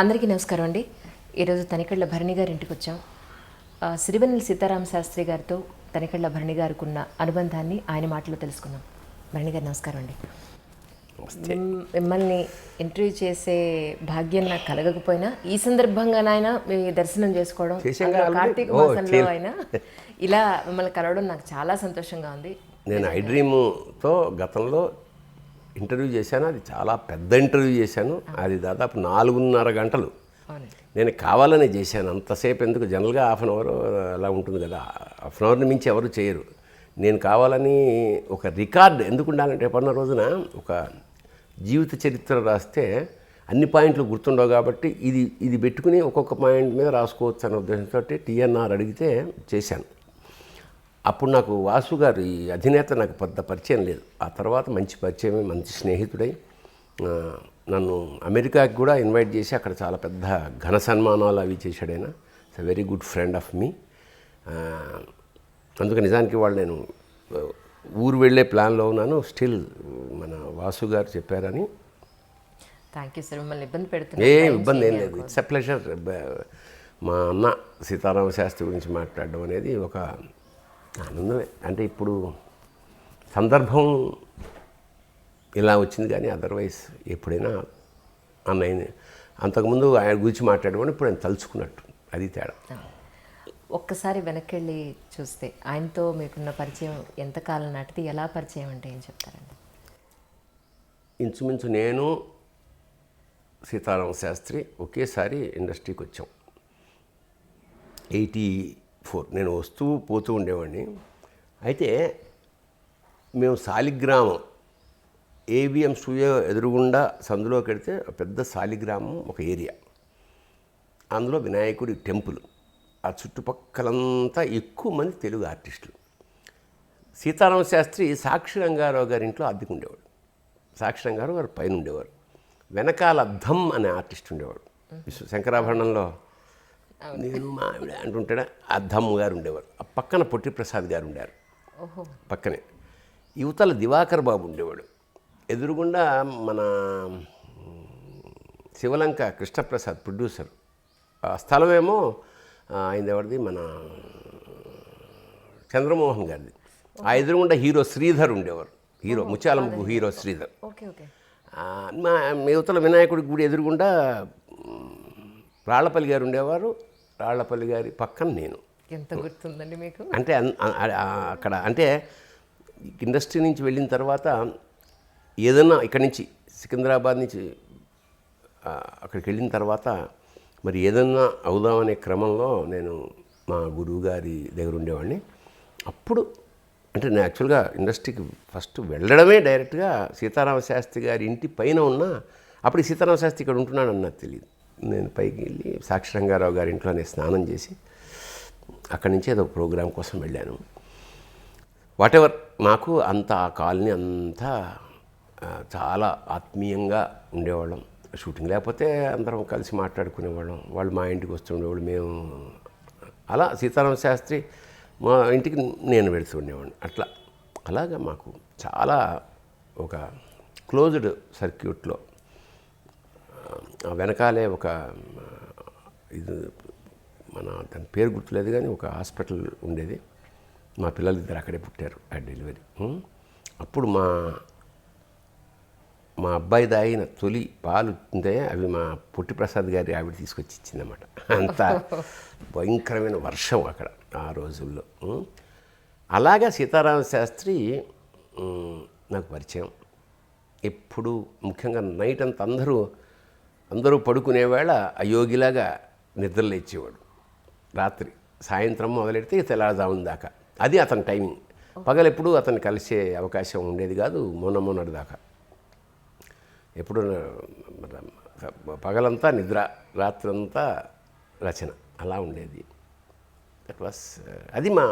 అందరికీ నమస్కారం అండి. ఈరోజు తనికెళ్ల భరణి గారి ఇంటికి వచ్చాం. సిరివెన్నెల సీతారామ శాస్త్రి గారితో తనికెళ్ల భరణి గారికి ఉన్న అనుబంధాన్ని ఆయన మాటలో తెలుసుకుందాం. భరణి గారు నమస్కారం అండి. మిమ్మల్ని ఇంటర్వ్యూ చేసే భాగ్యం నాకు కలగకపోయినా ఈ సందర్భంగానైనా మీ దర్శనం చేసుకోవడం, కార్తీక మాసంలో అయినా ఇలా మిమ్మల్ని కలవడం నాకు చాలా సంతోషంగా ఉంది. నేను ఐ డ్రీమ్తో గతంలో ఇంటర్వ్యూ చేశాను. అది చాలా పెద్ద ఇంటర్వ్యూ చేశాను. అది దాదాపు 4.5 గంటలు నేను కావాలనే చేశాను. అంతసేపు ఎందుకు, జనరల్గా హాఫ్ అన్ అవర్ అలా ఉంటుంది కదా, హాఫ్ అన్ అవర్ని మించి ఎవరు చేయరు. నేను కావాలని ఒక రికార్డ్ ఎందుకు ఉండాలంటే, పన్న రోజున ఒక జీవిత చరిత్ర రాస్తే అన్ని పాయింట్లు గుర్తుండవు కాబట్టి ఇది పెట్టుకుని ఒక్కొక్క పాయింట్ మీద రాసుకోవచ్చు అనే ఉద్దేశంతో టీఎన్ఆర్ అడిగితే చేశాను. అప్పుడు నాకు వాసు గారు, ఈ అధినేత, నాకు పెద్ద పరిచయం లేదు. ఆ తర్వాత మంచి పరిచయం, మంచి స్నేహితుడై నన్ను అమెరికాకి కూడా ఇన్వైట్ చేసి అక్కడ చాలా పెద్ద ఘన సన్మానాలు అవి చేశాడు. ఆయన it's a very good friend of me. అందుకే నిజానికి వాళ్ళు నేను ఊరు వెళ్ళే ప్లాన్లో ఉన్నాను. స్టిల్ మన వాసు గారు చెప్పారని. Thank you sir. మిమ్మల్ని ఇబ్బంది పెడుతున్నా? ఏ ఇబ్బంది ఏం లేదు. It's a pleasure. మా అన్న సీతారామ శాస్త్రి గురించి మాట్లాడడం అనేది ఒక ఆనందమే. అంటే ఇప్పుడు సందర్భం ఇలా వచ్చింది, కానీ అదర్వైజ్ ఎప్పుడైనా అన్నయ్యని అంతకుముందు ఆయన గురించి మాట్లాడమని ఇప్పుడు ఆయన తలుచుకున్నట్టు, అది తేడా. ఒక్కసారి వెనక్కి వెళ్ళి చూస్తే ఆయనతో మీకున్న పరిచయం ఎంతకాలం నాటిది, ఎలా పరిచయం అంటే ఏం చెప్తారండి? ఇంచుమించు నేను సీతారామ శాస్త్రి ఒకేసారి ఇండస్ట్రీకి వచ్చాం. 84 నేను వస్తూ పోతూ ఉండేవాడిని. అయితే మేము శాలిగ్రామం ఏవిఎం స్టూడియో ఎదురుగుండా సందులోకి వెడితే పెద్ద శాలిగ్రామం ఒక ఏరియా, అందులో వినాయకుడి టెంపుల్, ఆ చుట్టుపక్కలంతా ఎక్కువ మంది తెలుగు ఆర్టిస్టులు. సీతారామ శాస్త్రి సాక్షి రంగారావు గారి ఇంట్లో అద్దెకు ఉండేవాడు. సాక్షి రంగారావు గారు పైన ఉండేవారు. వెనకాల ధమ్ అనే ఆర్టిస్ట్ ఉండేవాడు. శంకరాభరణంలో నేను మా ఆవిడ అంటుంటాడా, ఆ ధమ్ గారు ఉండేవారు. ఆ పక్కన పొట్టి ప్రసాద్ గారు ఉండారు పక్కనే. యువతల దివాకర్ బాబు ఉండేవాడు. ఎదురుగుండా మన శివలంక కృష్ణప్రసాద్ ప్రొడ్యూసర్. ఆ స్థలమేమో ఆయన ఎవరిది, మన చంద్రమోహన్ గారిది. ఆ ఎదురుగుండా హీరో శ్రీధర్ ఉండేవారు. Hero Muthyalamma hero Sridhar. మా యువతల వినాయకుడి గుడి ఎదురుగుండా రాళ్లపల్లి గారు ఉండేవారు. రాళ్లపల్లి గారి పక్కన నేను. ఎంత గుర్తుందండి మీకు? అంటే అక్కడ అంటే ఇండస్ట్రీ నుంచి వెళ్ళిన తర్వాత ఏదన్నా ఇక్కడి నుంచి సికింద్రాబాద్ నుంచి అక్కడికి వెళ్ళిన తర్వాత మరి ఏదన్నా అవుదామనే క్రమంలో నేను మా గురువు గారి దగ్గర ఉండేవాడిని. అప్పుడు అంటే నేను యాక్చువల్గా ఇండస్ట్రీకి ఫస్ట్ వెళ్ళడమే డైరెక్ట్గా సీతారామ శాస్త్రి గారి ఇంటి పైన ఉన్నా, అప్పుడు సీతారామ శాస్త్రి ఇక్కడ ఉంటున్నాడని నాకు తెలియదు. నేను పైకి వెళ్ళి సాక్షి రంగారావు గారి ఇంట్లోనే స్నానం చేసి అక్కడి నుంచి ఏదో ప్రోగ్రాం కోసం వెళ్ళాను. వాటెవర్, నాకు అంత ఆ కాలనీ అంతా చాలా ఆత్మీయంగా ఉండేవాళ్ళం. షూటింగ్ లేకపోతే అందరం కలిసి మాట్లాడుకునేవాళ్ళం. వాళ్ళు మా ఇంటికి వస్తుండేవాళ్ళు, మేము అలా సీతారామ శాస్త్రి మా ఇంటికి నేను వెళుతూ ఉండేవాడిని. అలాగా మాకు చాలా ఒక క్లోజ్డ్ సర్క్యూట్లో వెనకాలే ఒక ఇది, మన దాని పేరు గుర్తులేదు కానీ ఒక హాస్పిటల్ ఉండేది. మా పిల్లలు ఇద్దరు అక్కడే పుట్టారు ఆ డెలివరీ. అప్పుడు మా అబ్బాయి తాగిన తొలి పాలు ఉంటే అవి మా పొట్టి ప్రసాద్ గారి ఆవిడ తీసుకొచ్చి ఇచ్చిందన్నమాట. అంత భయంకరమైన వర్షం అక్కడ ఆ రోజుల్లో. అలాగా సీతారామ శాస్త్రి నాకు పరిచయం. ఎప్పుడు ముఖ్యంగా నైట్ అంతా అందరూ పడుకునేవేళ అయోగిలాగా నిద్రలు ఇచ్చేవాడు. రాత్రి సాయంత్రం మొదలెడితే తెల్లారుజామున దాకా అది అతని టైమింగ్. పగలెప్పుడు అతన్ని కలిసే అవకాశం ఉండేది కాదు. మొన్నటి దాకా ఎప్పుడు పగలంతా నిద్ర, రాత్రంతా రచన, అలా ఉండేది. దట్ వాస్ అది మా.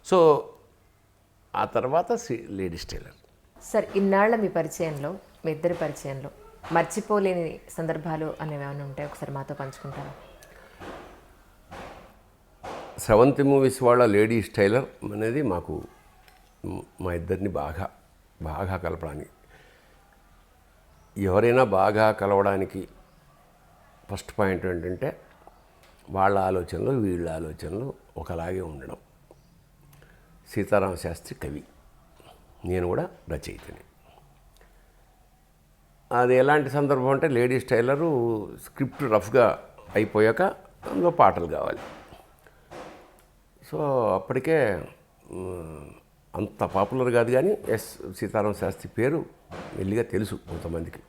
సో ఆ తర్వాత లేడీస్ టైలర్. సార్, ఇన్నాళ్ల మీ పరిచయంలో, మీ ఇద్దరి పరిచయంలో మర్చిపోలేని సందర్భాలు అనేవి ఏమైనా ఉంటాయి? ఒకసారి మాతో పంచుకుంటారా? స్రవంతి మూవీస్ వాళ్ళ లేడీస్ టైలర్ అనేది మాకు మా ఇద్దరిని బాగా కలపడానికి, ఎవరైనా బాగా కలవడానికి ఫస్ట్ పాయింట్ ఏంటంటే వాళ్ళ ఆలోచనలు వీళ్ళ ఆలోచనలు ఒకలాగే ఉండడం. సీతారామ శాస్త్రి కవి, నేను కూడా రచయితని. అది ఎలాంటి సందర్భం అంటే లేడీస్ టైలరు స్క్రిప్ట్ రఫ్గా అయిపోయాక అందులో పాటలు కావాలి. సో అప్పటికే అంత పాపులర్ కాదు కానీ సీతారామ శాస్త్రి పేరు మెల్లిగా తెలుసు కొంతమందికి.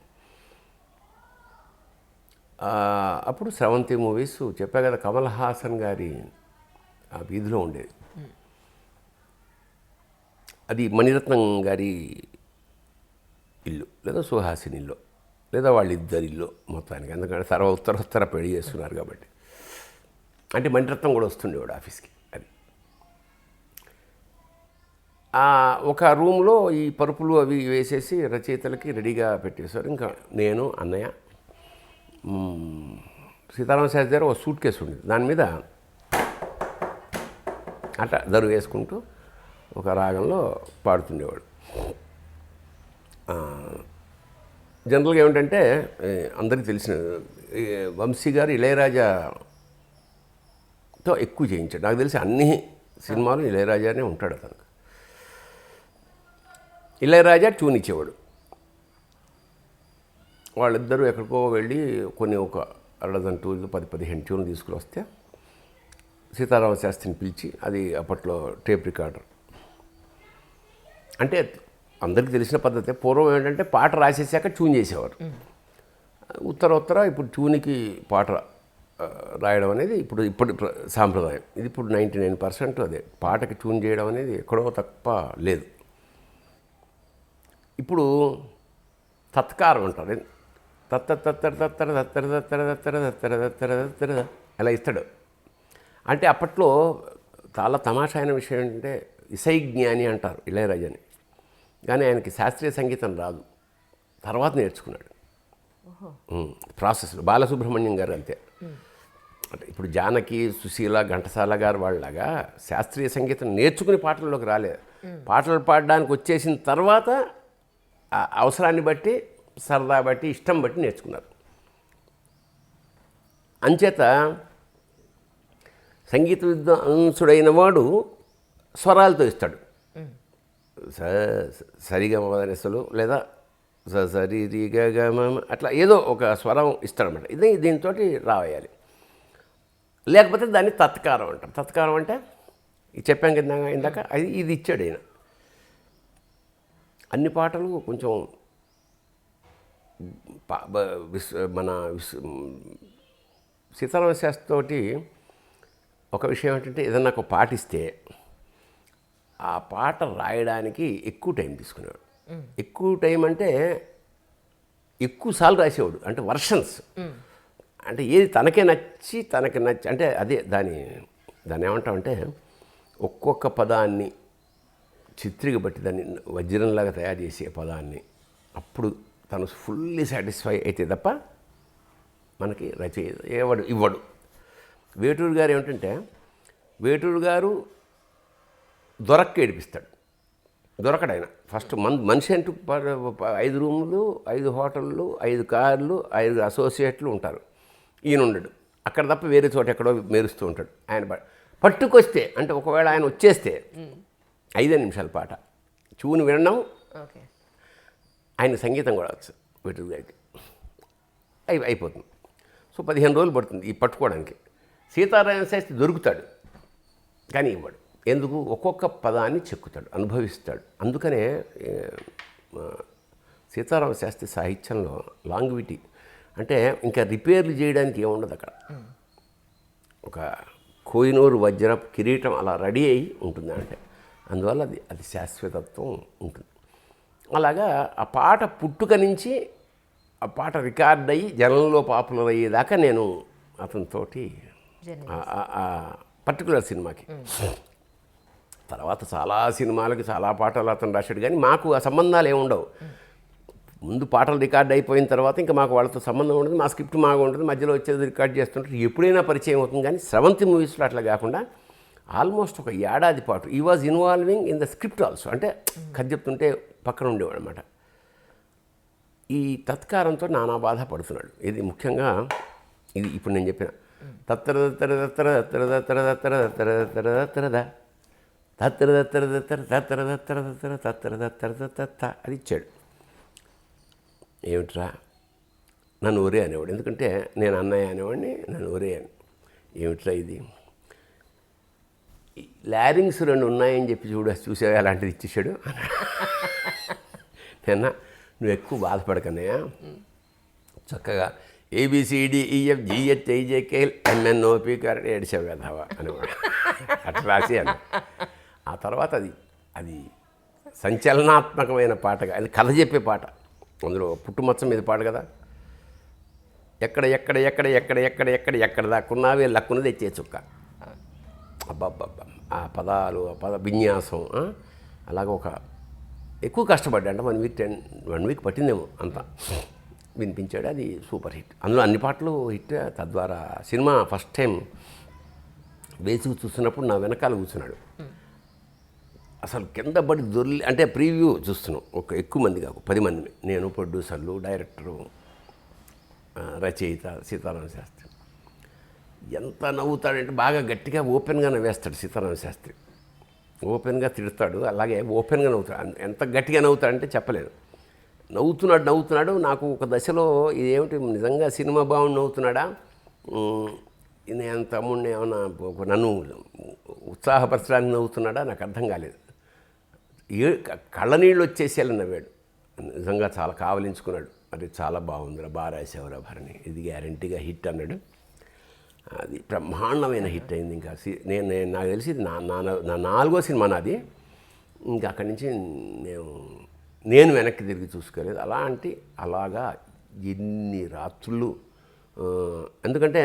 అప్పుడు స్రవంతి మూవీస్ చెప్పా కదా, కమల్ హాసన్ గారి ఆ వీధిలో ఉండేది. అది మణిరత్నం గారి ఇల్లు లేదా సుహాసిని ఇల్లు లేదా వాళ్ళిద్దరి ఇల్లు మొత్తానికి. ఎందుకంటే ఉత్తర పెళ్లి చేస్తున్నారు కాబట్టి. అంటే మణిరత్నం కూడా వస్తుండేవాడు ఆఫీస్కి. అది ఒక రూమ్లో ఈ పరుపులు అవి వేసేసి రచయితలకి రెడీగా పెట్టేశారు. ఇంకా నేను, అన్నయ్య, సీతారామ శాస్త్రి దగ్గర ఒక సూట్ కేసు ఉండేది. దాని మీద అట్లా దరు వేసుకుంటూ ఒక రాగంలో పాడుతుండేవాడు. జనరల్గా ఏమిటంటే అందరికీ తెలిసిన వంశీ గారు ఇళయరాజాతో ఎక్కువ చేయించాడు. నాకు తెలిసి అన్ని సినిమాలు ఇళయరాజానే ఉంటాడు అతను. ఇళయరాజా ట్యూన్ ఇచ్చేవాడు. వాళ్ళిద్దరూ ఎక్కడికో వెళ్ళి ఒక 12 ట్యూన్లు 10-15 ట్యూన్లు తీసుకుని వస్తే సీతారామ శాస్త్రిని పిలిచి, అది అప్పట్లో టేప్ రికార్డర్. అంటే అందరికీ తెలిసిన పద్ధతి. పూర్వం ఏంటంటే పాట రాసేసాక ట్యూన్ చేసేవారు. ఉత్తర ఇప్పుడు ట్యూన్కి పాట రాయడం అనేది ఇప్పుడు సాంప్రదాయం. ఇది ఇప్పుడు 99% అదే. పాటకి ట్యూన్ చేయడం అనేది ఎక్కడో తప్ప లేదు. ఇప్పుడు తత్కారం అంటారు. అలా ఇస్తాడు. అంటే అప్పట్లో చాలా తమాషా అయిన విషయం ఏంటంటే ఇసై జ్ఞాని అంటారు ఇళయరాజాని. కానీ ఆయనకి శాస్త్రీయ సంగీతం రాదు, తర్వాత నేర్చుకున్నాడు ప్రాసెస్లో. బాలసుబ్రహ్మణ్యం గారు అంతే. అంటే ఇప్పుడు జానకి, సుశీల, ఘంటసాల గారు వాళ్ళలాగా శాస్త్రీయ సంగీతం నేర్చుకుని పాటల్లోకి రాలేదు. పాటలు పాడడానికి వచ్చేసిన తర్వాత అవసరాన్ని బట్టి, సరదా బట్టి, ఇష్టం బట్టి నేర్చుకున్నారు. అంచేత సంగీత విద్వాంసుడైన వాడు స్వరాలతో ఇస్తాడు. సరిగమదనెసలు లేదా సరి రి గ గ మ అట్లా ఏదో ఒక స్వరం ఇస్తాడనమాట. దీంతో రావేయాలి. లేకపోతే దాన్ని తత్కారం అంటారు. తత్కారం అంటే చెప్పాం కదా ఇందాక, ఇది ఇచ్చాడు ఆయన. అన్ని పాటలు కొంచెం మన సీతారామ శాస్త్రి తోటి ఒక విషయం ఏంటంటే, ఏదన్నా ఒక పాట ఇస్తే ఆ పాట రాయడానికి ఎక్కువ టైం తీసుకునేవాడు. ఎక్కువ టైం అంటే ఎక్కువసార్లు రాసేవాడు. అంటే వర్షన్స్, అంటే ఏది తనకి నచ్చి అంటే అదే దాన్ని ఏమంటామంటే ఒక్కొక్క పదాన్ని చిత్రిక బట్టి దాన్ని వజ్రంలాగా తయారు చేసే పదాన్ని అప్పుడు తను ఫుల్లీ సాటిస్ఫై అయితే తప్ప మనకి రచయిత ఇవ్వడు. వేటూరు గారు ఏమిటంటే, వేటూరు గారు దొరక్క ఏడిపిస్తాడు. దొరకడు ఆయన. ఫస్ట్ మనిషి అంటూ 5 రూములు, 5 హోటళ్ళు, 5 కార్లు, 5 అసోసియేట్లు ఉంటారు. ఈయన ఉండడు. అక్కడ తప్ప వేరే చోట ఎక్కడో మెరుస్తూ ఉంటాడు. ఆయన పట్టుకొస్తే అంటే ఒకవేళ ఆయన వచ్చేస్తే 5 నిమిషాల పాట చూని వినడం, ఆయన సంగీతం కూడా వచ్చు వేటూరు గారికి, అయిపోతుంది. సో 15 రోజులు పడుతుంది ఈ పట్టుకోవడానికి. సీతారామ శాస్త్రి దొరుకుతాడు కానీ ఇవ్వడు. ఎందుకు? ఒక్కొక్క పదాన్ని చెక్కుతాడు, అనుభవిస్తాడు. అందుకనే సీతారామ శాస్త్రి సాహిత్యంలో లాంగ్విటీ అంటే ఇంకా రిపేర్లు చేయడానికి ఏముండదు అక్కడ. ఒక కోహినూరు వజ్ర కిరీటం అలా రెడీ అయ్యి ఉంటుంది. అంటే అందువల్ల అది శాశ్వతత్వం ఉంటుంది. అలాగా ఆ పాట పుట్టుక నుంచి ఆ పాట రికార్డ్ అయ్యి జనంలో పాపులర్ అయ్యేదాకా నేను అతనితోటి పర్టికులర్ సినిమాకి, తర్వాత చాలా సినిమాలకి చాలా పాటలు అతను రాశాడు. కానీ మాకు ఆ సంబంధాలు ఏముండవు. ముందు పాటలు రికార్డ్ అయిపోయిన తర్వాత ఇంకా మాకు వాళ్ళతో సంబంధం ఉండదు. మా స్క్రిప్ట్ మాకు ఉంటుంది, మధ్యలో వచ్చేది రికార్డ్ చేస్తుంటారు, ఎప్పుడైనా పరిచయం అవుతుంది. కానీ స్రవంతి మూవీస్లో అట్లా కాకుండా ఆల్మోస్ట్ ఒక ఏడాది పాటు ఈ was involving in the script also. అంటే కథ చెప్తుంటే పక్కన ఉండేవాడు అనమాట. ఈ తత్కారంతో నానా బాధ పడుతున్నాడు. ఇది ముఖ్యంగా ఇది ఇప్పుడు నేను చెప్పిన తత్తర తత్తర తత్తర తత్తర తత్తర తత్తర తత్తర తత్తర తత్తరద తత్తర తత్తర తత్తర తత్తర తత్తర తత్తర తత్తర తత్తర తత్త అది ఇచ్చాడు. ఏమిట్రా నన్ను ఒరే అనేవాడు, ఎందుకంటే నేను అన్నయ్య అనేవాడిని, నన్ను ఒరే అని. ఏమిట్రా ఇది, లారింగ్స్ 2 ఉన్నాయని చెప్పి చూసావు అలాంటిది ఇచ్చేసాడు. నిన్న నువ్వు ఎక్కువ బాధపడకన్నయ్య, చక్కగా ABCDEFGHIJKLMNOP ఏడిసావు కదావా అనేవాడు. అట్లా రాసేయాలి. ఆ తర్వాత అది సంచలనాత్మకమైన పాటగా, అది కథ చెప్పే పాట, అందులో పుట్టుమచ్చం మీద పాట కదా. ఎక్కడ ఎక్కడ ఎక్కడ ఎక్కడ ఎక్కడ ఎక్కడ ఎక్కడ దాక్కున్నావే లక్కున్నది తెచ్చే చుక్క. అబ్బాబ్బా ఆ పదాలు, ఆ పద విన్యాసం, అలాగ ఒక ఎక్కువ కష్టపడ్డా, అంటే 1 వీక్ పట్టిందేమో అంతా వినిపించాడు. అది సూపర్ హిట్. అందులో అన్ని పాటలు హిట్. తద్వారా సినిమా ఫస్ట్ టైం వేసి చూస్తున్నప్పుడు నా వెనకాల కూర్చున్నాడు. అసలు కింద పడి దొర్లి, అంటే ప్రీవ్యూ చూస్తున్నాం, ఎక్కువ మంది కాదు, 10 మంది, నేను, ప్రొడ్యూసర్లు, డైరెక్టరు, రచయిత సీతారామ శాస్త్రి. ఎంత నవ్వుతాడంటే బాగా గట్టిగా ఓపెన్గా నవ్వేస్తాడు సీతారామ శాస్త్రి. ఓపెన్గా తిడతాడు, అలాగే ఓపెన్గా నవ్వుతాడు. ఎంత గట్టిగా నవ్వుతాడంటే చెప్పలేను. నవ్వుతున్నాడు. నాకు ఒక దశలో ఇదేమిటి నిజంగా సినిమా బాగుండి నవ్వుతున్నాడా, నేను తమ్ముడిని ఏమన్నా నన్ను ఉత్సాహపరచడానికి నవ్వుతున్నాడా, నాకు అర్థం కాలేదు. కళ్ళనీళ్ళు వచ్చేసేలా నవ్వాడు. నిజంగా చాలా కావలించుకున్నాడు. అది చాలా బాగుందిరా, బాగా రాసేవరా భరణి, ఇది గ్యారంటీగా హిట్ అన్నాడు. అది బ్రహ్మాండమైన హిట్ అయింది. ఇంకా నాకు తెలిసి నా 4వ సినిమా నాది. ఇంకా అక్కడి నుంచి నేను వెనక్కి తిరిగి చూసుకోలేదు. అలాగా ఎన్ని రాత్రులు, ఎందుకంటే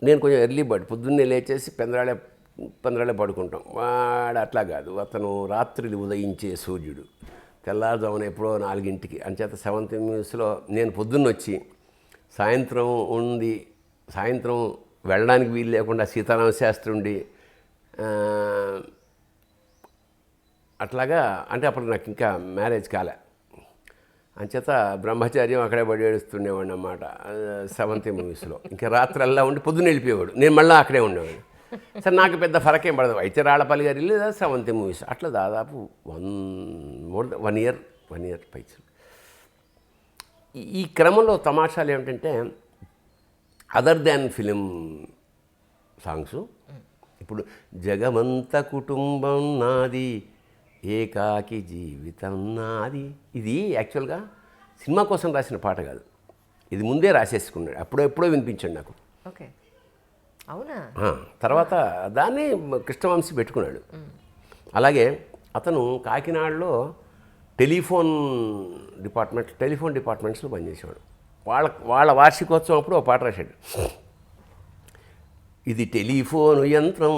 నేను కొంచెం ఎర్లీ బర్డ్, పొద్దున్నే లేచేసి పెందరాళే పడుకుంటాం. వాడు అట్లా కాదు, అతను రాత్రిని ఉదయించే సూర్యుడు. తెల్లారుజామున ఎప్పుడో 4ంటికి, అంచేత 7th న్యూస్లో నేను పొద్దున్నొచ్చి సాయంత్రం వెళ్ళడానికి వీలు లేకుండా సీతారామ శాస్త్రి ఉండి, అట్లాగా, అంటే అప్పుడు నాకు ఇంకా మ్యారేజ్ కాలే, అంచేత బ్రహ్మచార్యం అక్కడే పడి ఏడుస్తుండేవాడిని అన్నమాట 7th మూవీస్లో. ఇంకా రాత్రల్లా ఉండి పొద్దున్న వెళ్ళిపోయేవాడు, నేను మళ్ళీ అక్కడే ఉండేవాడు. సరే నాకు పెద్ద ఫరకేం పడదు. అయితే రాళ్ళపల్లి గారు లేదా 7th మూవీస్, అట్లా దాదాపు 1 ఇయర్ పైచి. ఈ క్రమంలో తమాషాలు ఏమిటంటే, అదర్ దాన్ ఫిలిం సాంగ్స్, ఇప్పుడు జగమంత కుటుంబం నాది, ఏకాకి జీవితం నాది, ఇది యాక్చువల్గా సినిమా కోసం రాసిన పాట కాదు. ఇది ముందే రాసేసుకున్నాడు, ఎప్పుడో వినిపించాడు నాకు. ఓకే, అవునా? తర్వాత దాన్ని కృష్ణవంశీ పెట్టుకున్నాడు. అలాగే అతను కాకినాడలో టెలిఫోన్ డిపార్ట్మెంట్స్లో పనిచేసేవాడు. వాళ్ళ వార్షికోత్సవం అప్పుడు ఒక పాట రాశాడు. ఇది టెలిఫోను యంత్రం,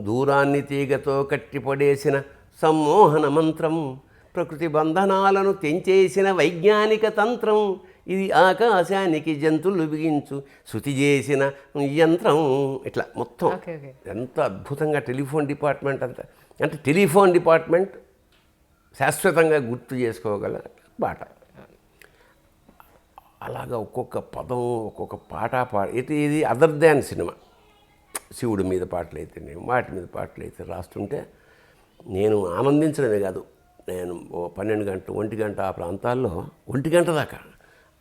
దూరాన్ని తీగతో కట్టిపడేసిన సమ్మోహన మంత్రం, ప్రకృతి బంధనాలను తెంచేసిన వైజ్ఞానిక తంత్రం, ఇది ఆకాశానికి జంతువులు బిగించు శృతి చేసిన యంత్రం. ఇట్లా మొత్తం ఎంత అద్భుతంగా టెలిఫోన్ డిపార్ట్మెంట్ అంతా, అంటే టెలిఫోన్ డిపార్ట్మెంట్ శాశ్వతంగా గుర్తు చేసుకోగల పాట. అలాగా ఒక్కొక్క పదం, ఒక్కొక్క పాట ఇది అదర్ దాన్ సినిమా. శివుడి మీద పాటలు అయితే, వాటి మీద పాటలు అయితే రాస్తుంటే నేను ఆనందించడమే కాదు, నేను 12 గంటలు 1 గంట ఆ ప్రాంతాల్లో 1 గంట దాకా.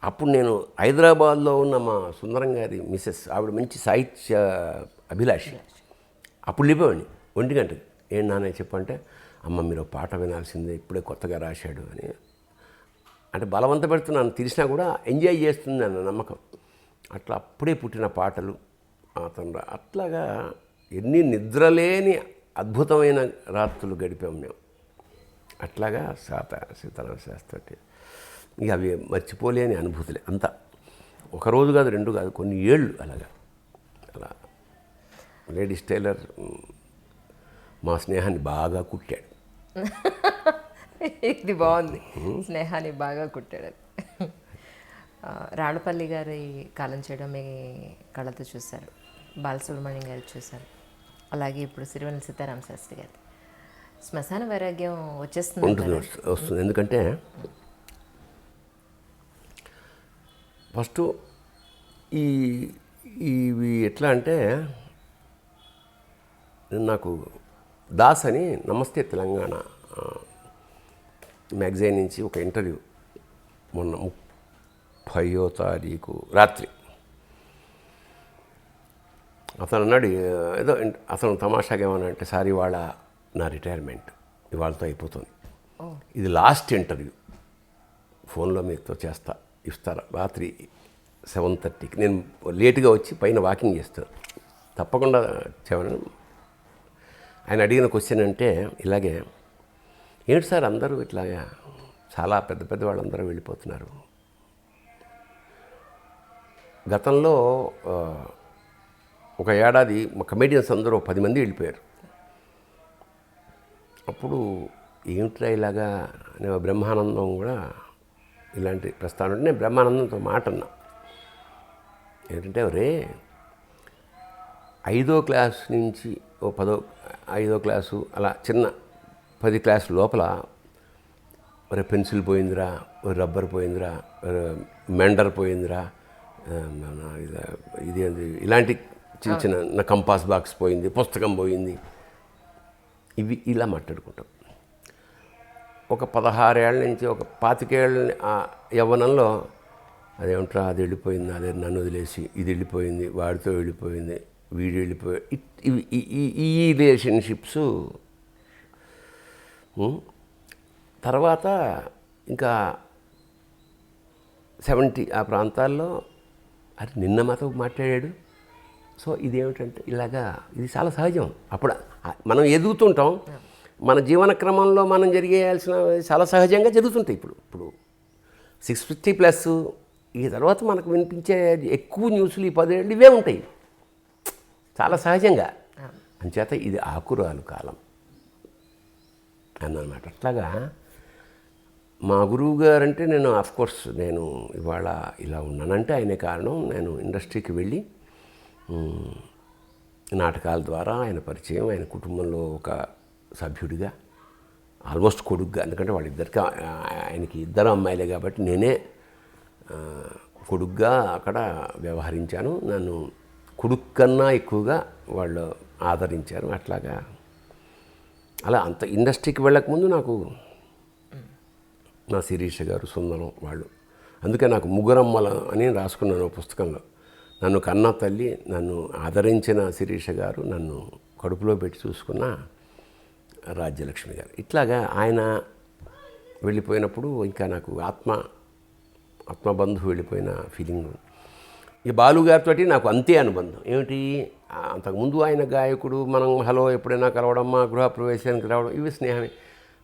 అప్పుడు నేను హైదరాబాద్లో ఉన్న మా సుందరం గారి మిస్సెస్, ఆవిడ మంచి సాహిత్య అభిలాషి, అప్పుడు వెళ్ళిపోయాడు 1 గంటకి. ఏం నాన్న చెప్పంటే, అమ్మ మీరు పాట వినాల్సిందే, ఇప్పుడే కొత్తగా రాశాడు అని, అంటే బలవంత పెడుతున్నాను, తెలిసినా కూడా ఎంజాయ్ చేస్తుంది అన్న నమ్మకం. అట్లా అప్పుడే పుట్టిన పాటలు అతను అట్లాగా ఎన్ని నిద్రలేని అద్భుతమైన రాత్రులు గడిపాం మేము. అట్లాగా సీతారామ శాస్త్రి. ఇక అవి మర్చిపోలేని అనుభూతులే అంతా. ఒకరోజు కాదు, 2 కాదు, కొన్ని ఏళ్ళు అలా లేడీస్ టైలర్ మా స్నేహాన్ని బాగా కుట్టాడు. ఇది బాగుంది, స్నేహాన్ని బాగా కుట్టాడు. రాళ్ళపల్లి గారి కాలం చేయడం మీ కళ్ళతో చూశారు, బాలసుబ్రహ్మణ్యం గారు చూశారు, అలాగే ఇప్పుడు సిరివెన్నెల సీతారామ శాస్త్రి గారు. శ్మశాన వైరాగ్యం వస్తుంది. ఎందుకంటే ఫస్ట్ ఈ ఇవి ఎట్లా అంటే నాకు దాస్ అని నమస్తే తెలంగాణ మ్యాగజైన్ నుంచి ఒక ఇంటర్వ్యూ మొన్న 30వ తారీఖు రాత్రి అతను అన్నాడు ఏదో అతను తమాషాగా ఏమన్నా అంటే సార్ ఇవాళ నా రిటైర్మెంట్ ఇవాళతో అయిపోతుంది, ఇది లాస్ట్ ఇంటర్వ్యూ, ఫోన్లో మీతో ఇస్తారా రాత్రి 7:30కి, నేను లేటుగా వచ్చి పైన వాకింగ్ చేస్తాను, తప్పకుండా చెప్పను. ఆయన అడిగిన క్వశ్చన్ అంటే ఇలాగే, ఏంటి సార్ అందరూ ఇట్లాగా చాలా పెద్ద పెద్ద వాళ్ళందరూ వెళ్ళిపోతున్నారు, గతంలో ఒక ఏడాది మా కమెడియన్స్ అందరూ 10 మంది వెళ్ళిపోయారు, అప్పుడు ఏమిట్రా ఇలాగా నేను బ్రహ్మానందం కూడా ఇలాంటి ప్రస్తావన అంటే నేను బ్రహ్మానందంతో మాట అన్నా ఏంటంటే ఒరే 5వ క్లాస్ నుంచి 5వ క్లాసు అలా చిన్న 10 క్లాసు లోపల ఒరే పెన్సిల్ పోయిందిరా, రబ్బర్ పోయిందిరా, మెండర్ పోయిందిరా, ఇది ఇలాంటి చిన్న చిన్న కంపాస్ బాక్స్ పోయింది, పుస్తకం పోయింది, ఇవి ఇలా మాట్లాడుకుంటాం. ఒక 16 ఏళ్ళ నుంచి ఒక 25 ఏళ్ళ యవ్వనంలో అదేమంటారా అది వెళ్ళిపోయింది, అదే నన్ను వదిలేసి ఇది వెళ్ళిపోయింది, వాడితో వెళ్ళిపోయింది, వీడు వెళ్ళిపోయి ఈ రిలేషన్షిప్స్. తర్వాత ఇంకా 70 ఆ ప్రాంతాల్లో అది నిన్న మాతో మాట్లాడాడు. సో ఇదేమిటంటే ఇలాగా ఇది చాలా సహజం. అప్పుడు మనం ఎదుగుతుంటాం, మన జీవన క్రమంలో మనం జరిగేయాల్సిన చాలా సహజంగా జరుగుతుంటాయి. ఇప్పుడు 650+ ఈ తర్వాత మనకు వినిపించే ఎక్కువ న్యూస్లు ఈ 10 ఏళ్ళు ఇవే ఉంటాయి చాలా సహజంగా. అంచేత ఇది ఆకురాలు కాలం అన్నమాట. అట్లాగా మా గురువు గారంటే నేను ఆఫ్కోర్స్ నేను ఇవాళ ఇలా ఉన్నానంటే ఆయనే కారణం. నేను ఇండస్ట్రీకి వెళ్ళి నాటకాల ద్వారా ఆయన పరిచయం, ఆయన కుటుంబంలో ఒక సభ్యుడిగా, ఆల్మోస్ట్ కొడుకుగా, ఎందుకంటే వాళ్ళిద్దరికి ఆయనకి 2 అమ్మాయిలే కాబట్టి నేనే కొడుకుగా అక్కడ వ్యవహరించాను. నన్ను కొడుకు కన్నా ఎక్కువగా వాళ్ళు ఆదరించారు. అట్లాగా అలా అంత ఇండస్ట్రీకి వెళ్ళకముందు నాకు నా శిరీష గారు, సుందరం వాళ్ళు, అందుకే నాకు ముగ్గురమ్మల అని రాసుకున్నాను పుస్తకంలో. నన్ను కన్న తల్లి, నన్ను ఆదరించిన శిరీష గారు, నన్ను కడుపులో పెట్టి చూసుకున్న రాజ్యలక్ష్మి గారు. ఇట్లాగా ఆయన వెళ్ళిపోయినప్పుడు ఇంకా నాకు ఆత్మబంధువు వెళ్ళిపోయిన ఫీలింగ్. ఈ బాలుగారితో నాకు అంతే అనుబంధం. ఏమిటి, అంతకుముందు ఆయన గాయకుడు, మనం హలో ఎప్పుడైనా కలవడం, మా గృహప్రవేశానికి రావడం, ఇవి స్నేహమే.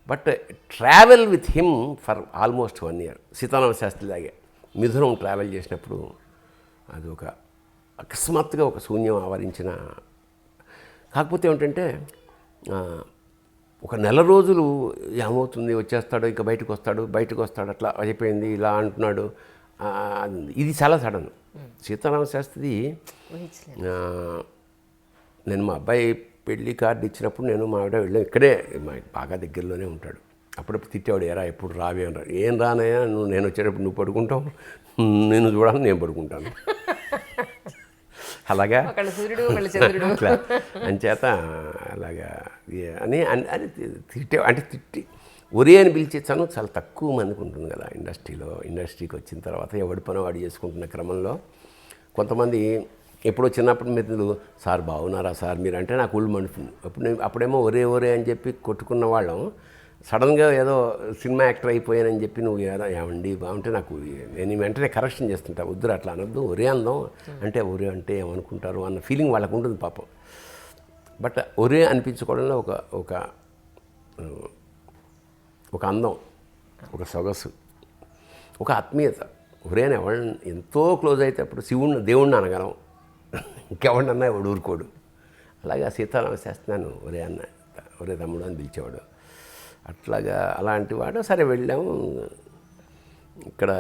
But travel with him for almost 1 year. Sitarama Sastri లాగే మిథునం ట్రావెల్ చేసినప్పుడు అది ఒక అకస్మాత్తుగా ఒక శూన్యం ఆవరించిన. కాకపోతే ఏమిటంటే ఒక నెల రోజులు ఏమవుతుంది, వచ్చేస్తాడు, ఇంకా బయటకు వస్తాడు, అట్లా అయిపోయింది, ఇలా అంటున్నాడు. ఇది చాలా సడన్. సీతారామ శాస్త్రి నేను మా అబ్బాయి పెళ్లి కార్డు ఇచ్చినప్పుడు నేను మా ఆవిడ వెళ్ళాం, ఇక్కడే బాగా దగ్గరలోనే ఉంటాడు. అప్పుడప్పుడు తిట్టేవాడు, ఎరా ఎప్పుడు రావే అన్నాడు. ఏం రానయ్యా, నేను వచ్చేటప్పుడు నువ్వు పడుకుంటావు, నేను చూడాలని నేను పడుకుంటాను. అలాగా అట్లా అంచేత అలాగా అని తిట్టి ఒరే అని పిలిచేస్తాను. చాలా తక్కువ మందికి ఉంటుంది కదా ఇండస్ట్రీకి వచ్చిన తర్వాత ఎవడి పని వాడు చేసుకుంటున్న క్రమంలో. కొంతమంది ఎప్పుడో చిన్నప్పుడు మీరు సార్ బాగున్నారా సార్ మీరు అంటే నాకు ఒళ్ళు మండుతుంది. అప్పుడేమో ఒరే అని చెప్పి కొట్టుకున్న వాళ్ళం సడన్గా ఏదో సినిమా యాక్టర్ అయిపోయానని చెప్పి నువ్వు ఏమండి బాగుంటే నాకు నేను వెంటనే కరెక్షన్ చేస్తుంటా, వద్దురు అట్లా అనొద్దు, ఒరే అందం అంటే ఒరే అంటే ఏమనుకుంటారు అన్న ఫీలింగ్ వాళ్ళకు ఉంటుంది పాపం. బట్ ఒరే అనిపించుకోవడంలో ఒక అందం, ఒక సొగసు, ఒక ఆత్మీయత. ఒరే అని ఎవరిని ఎంతో క్లోజ్ అయితే అప్పుడు దేవుణ్ణి అనగలం, ఇంకెవడినన్నా ఎవడు ఊరుకోడు. అలాగా సీతారామ శాస్త్రి నన్ను ఒరే తమ్ముడు అని పిలిచేవాడు. అట్లాగా అలాంటి వాడు. సరే వెళ్ళాము. ఇక్కడ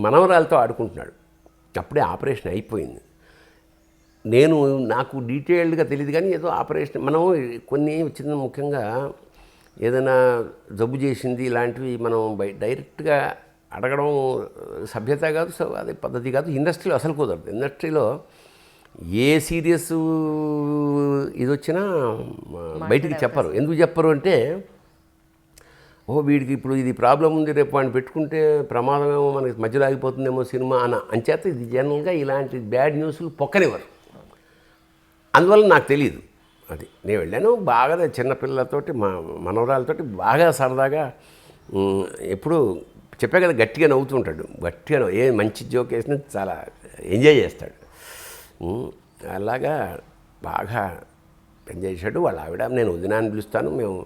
మనవరాలతో ఆడుకుంటున్నాడు. అప్పుడే ఆపరేషన్ అయిపోయింది. నాకు డీటెయిల్డ్గా తెలియదు కానీ ఏదో ఆపరేషన్ మనం కొన్ని చిన్న ముఖ్యంగా ఏదైనా జబ్బు చేసింది ఇలాంటివి మనం డైరెక్ట్గా అడగడం సభ్యత కాదు, అది పద్ధతి కాదు. ఇండస్ట్రీలో అసలు కుదరదు. ఇండస్ట్రీలో ఏ సీరియస్ ఇది వచ్చినా బయటికి చెప్పరు. ఎందుకు చెప్పరు అంటే, వీడికి ఇప్పుడు ఇది ప్రాబ్లం ఉంది, రేపు వాడిని పెట్టుకుంటే ప్రమాదమేమో, మనకి మధ్యలో ఆగిపోతుందేమో సినిమా అంచేత ఇది జనరల్గా ఇలాంటి బ్యాడ్ న్యూస్లు పొక్కనివ్వరు. అందువల్ల నాకు తెలియదు. అది నేను వెళ్ళాను బాగా చిన్నపిల్లలతోటి, మా మనవరాలతోటి బాగా సరదాగా. ఎప్పుడు చెప్పే కదా, గట్టిగా నవ్వుతుంటాడు. గట్టిగా ఏ మంచి జోక్ వేసినా చాలా ఎంజాయ్ చేస్తాడు. అలాగా బాగా ఎంజాయ్ చేశాడు. వాళ్ళ ఆవిడ, నేను వదినా అని పిలుస్తాను. మేము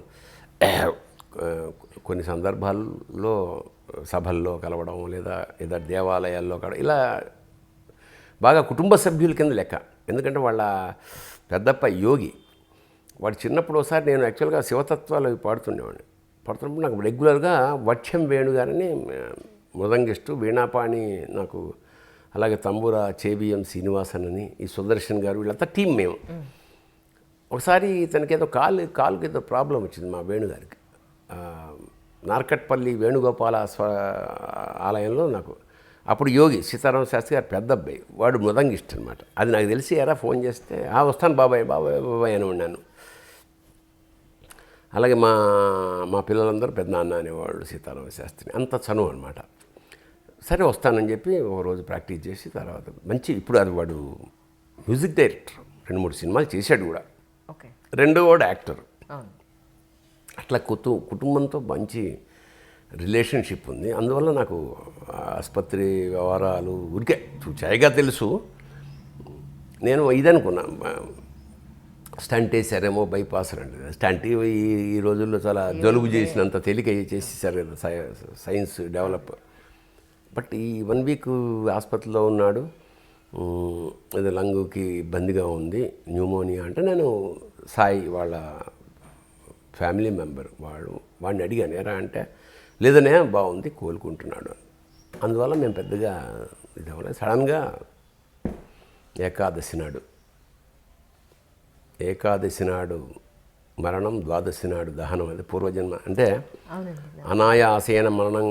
కొన్ని సందర్భాల్లో సభల్లో కలవడం, లేదా ఏదో దేవాలయాల్లో కలవడం, ఇలా బాగా కుటుంబ సభ్యుల కింద లెక్క. ఎందుకంటే వాళ్ళ పెద్దప్ప యోగి. వాడు చిన్నప్పుడు ఒకసారి, నేను యాక్చువల్గా శివతత్వాలు పాడుతుండేవాడిని. పాడుతున్నప్పుడు నాకు రెగ్యులర్గా వట్యం వేణుగారని మృదంగిస్టు, వీణాపాణి నాకు, అలాగే తంబూరా చేబిఎం శ్రీనివాసన్ అని, ఈ సుదర్శన్ గారు, వీళ్ళంతా టీం మేము. ఒకసారి తనకి ఏదో కాలుకి ఏదో ప్రాబ్లం వచ్చింది మా వేణుగారికి. నార్కట్పల్లి వేణుగోపాల ఆలయంలో నాకు అప్పుడు యోగి సీతారామ శాస్త్రి గారు పెద్ద అబ్బాయి, వాడు మృదంగిస్ట్ అనమాట. అది నాకు తెలిసి ఫోన్ చేస్తే వస్తాను బాబాయ్ అని ఉన్నాను. అలాగే మా పిల్లలందరూ పెద్ద నాన్న అనేవాళ్ళు సీతారామ శాస్త్రి, అంత చనువు అనమాట. సరే వస్తానని చెప్పి ఒక రోజు ప్రాక్టీస్ చేసి, తర్వాత మంచి, ఇప్పుడు అది వాడు మ్యూజిక్ డైరెక్టర్, 2-3 సినిమాలు చేశాడు కూడా. రెండో వాడు యాక్టర్. అట్లా కుటుంబంతో మంచి రిలేషన్షిప్ ఉంది. అందువల్ల నాకు ఆసుపత్రి వ్యవహారాలు ఊరికే చూచాయిగా తెలుసు. నేను ఇదనుకున్నా, స్టంట్ వేసారేమో, బైపాస్ అండి. స్టంట్ ఈ రోజుల్లో చాలా జలుబు చేసినంత తేలిక చేసేసారు కదా సైన్స్ డెవలప్. బట్ ఈ 1 వీక్ ఆసుపత్రిలో ఉన్నాడు. ఏదో లంగుకి ఇబ్బందిగా ఉంది, న్యూమోనియా అంటే, నేను సాయి వాళ్ళ ఫ్యామిలీ మెంబర్ వాడిని అడిగాను, ఎరా అంటే, లేదనే బాగుంది, కోలుకుంటున్నాడు. అందువల్ల మేము పెద్దగా ఇది అవ్వలేదు. సడన్గా ఏకాదశి నాడు మరణం, ద్వాదశి నాడు దహనం. అది పూర్వజన్మ. అంటే అనాయాసేన మరణం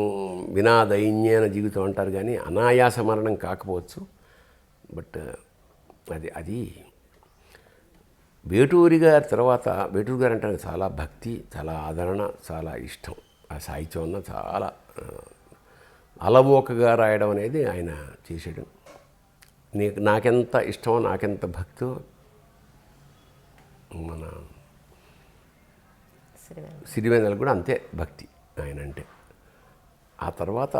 వినా దైన్యేన జీవితం అంటారు, కానీ అనాయాస మరణం కాకపోవచ్చు. బట్ అది వేటూరి గారి తర్వాత, వేటూరి గారు అంటే చాలా భక్తి, చాలా ఆదరణ, చాలా ఇష్టం. ఆ సాహిత్యం చాలా అలవోకగా రాయడం అనేది ఆయన చేసాడు. నాకెంత ఇష్టమో, నాకెంత భక్తో మన సిరివెన్నెలకు కూడా అంతే భక్తి ఆయన అంటే. ఆ తర్వాత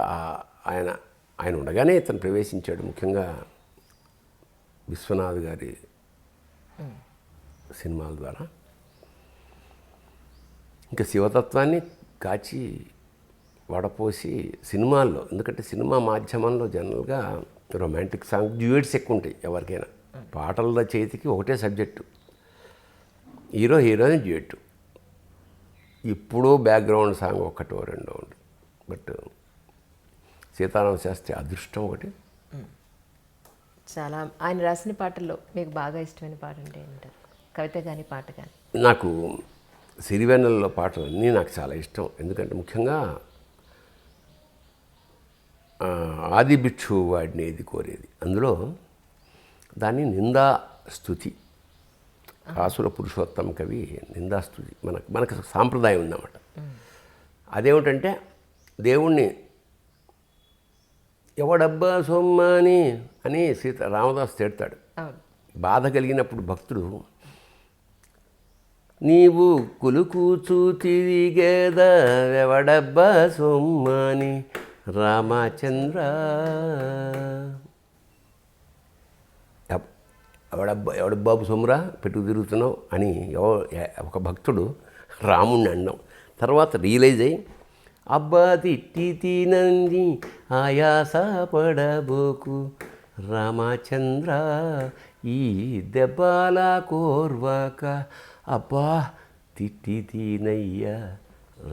ఆయన ఉండగానే ఇతను ప్రవేశించాడు, ముఖ్యంగా విశ్వనాథ్ గారి సినిమాల ద్వారా. ఇంకా శివతత్వాన్ని కాచి వడపోసి సినిమాల్లో, ఎందుకంటే సినిమా మాధ్యమంలో జనరల్గా రొమాంటిక్ సాంగ్, డ్యూయట్స్ ఎక్కువ ఉంటాయి ఎవరికైనా. పాటల చేతికి ఒకటే సబ్జెక్టు, హీరో హీరోయిన్ డ్యూయట్. ఇప్పుడు బ్యాక్గ్రౌండ్ సాంగ్ ఒకటో రెండో ఉంటుంది. బట్ సీతారామ శాస్త్రి అదృష్టం ఒకటి. చాలా ఆయన రాసిన పాటల్లో మీకు బాగా ఇష్టమైన పాట అంటే ఏంటారు? కవిత కానీ పాట కానీ? నాకు సిరివెన్నెలలో పాటలన్నీ నాకు చాలా ఇష్టం. ఎందుకంటే ముఖ్యంగా ఆది భిక్షు వాడిని ఏది కోరేది, అందులో దాన్ని నిందా స్తుతి, కాసుల పురుషోత్తమ కవి నిందాస్తుతి మనకు సాంప్రదాయం ఉందన్నమాట. అదేమిటంటే దేవుణ్ణి ఎవడబ్బా సొమ్మని అని రామదాసు తిడతాడు. బాధ కలిగినప్పుడు భక్తుడు, నీవు కులుకూచు తిరిగేద ఎవడబ్బా సొమ్మని రామచంద్ర, ఎవడబ్బాబు సొమ్మురా పెట్టుకు తిరుగుతున్నావు అని ఒక భక్తుడు రాముణ్ణి అన్నాం. తర్వాత రియలైజ్ అయ్యి, అబ్బా తిట్టి తినంది ఆయాస పడబోకు రామచంద్ర, ఈ దెబ్బల కోర్వక అబ్బా తిట్టి తినయ్యా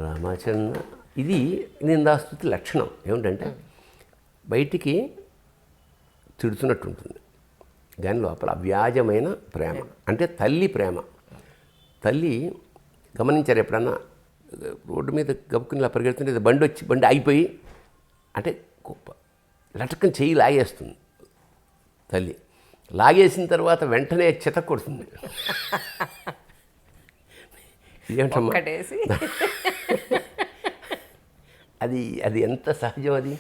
రామచంద్ర. ఇది నిందాస్తుతి లక్షణం. ఏమిటంటే బయటికి తిడుతున్నట్టు ఉంటుంది, దాని లోపల అవ్యాజమైన ప్రేమ. అంటే తల్లి ప్రేమ. తల్లి గమనించారు ఎప్పుడన్నా, రోడ్డు మీద గబుక్కుని ఇలా పరిగెడుతుంటే బండి ఆగిపోయి అంటే గొప్ప లటకం చెయ్యి లాగేస్తుంది తల్లి. లాగేసిన తర్వాత వెంటనే చెత కొడుతుంది. ఇదేంటమ్మా ఒక్కటేసి అది అది ఎంత సహజం అది.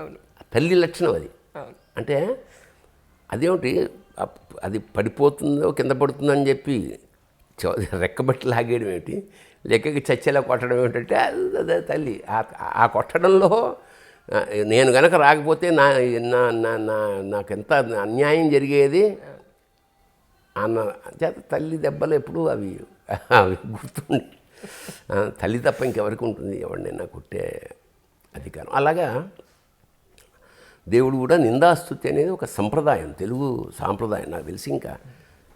అవును తల్లి లక్షణం అది. అవును అంటే అదేమిటి అది పడిపోతుందో కింద పడుతుందని చెప్పి రెక్కబట్టి లాగేయడం ఏమిటి, లెక్కకి చచ్చేలా కొట్టడం ఏమిటంటే అదే తల్లి. ఆ కొట్టడంలో నేను గనక రాకపోతే నాకెంత అన్యాయం జరిగేది అన్న చేత తల్లి దెబ్బలు ఎప్పుడు అవి గుర్తుండి, తల్లి తప్ప ఇంకెవరికి ఉంటుంది ఎవరినైనా కొట్టే అధికారం. అలాగా దేవుడు కూడా నిందాస్తుతి అనేది ఒక సంప్రదాయం, తెలుగు సాంప్రదాయం. నాకు తెలిసి ఇంకా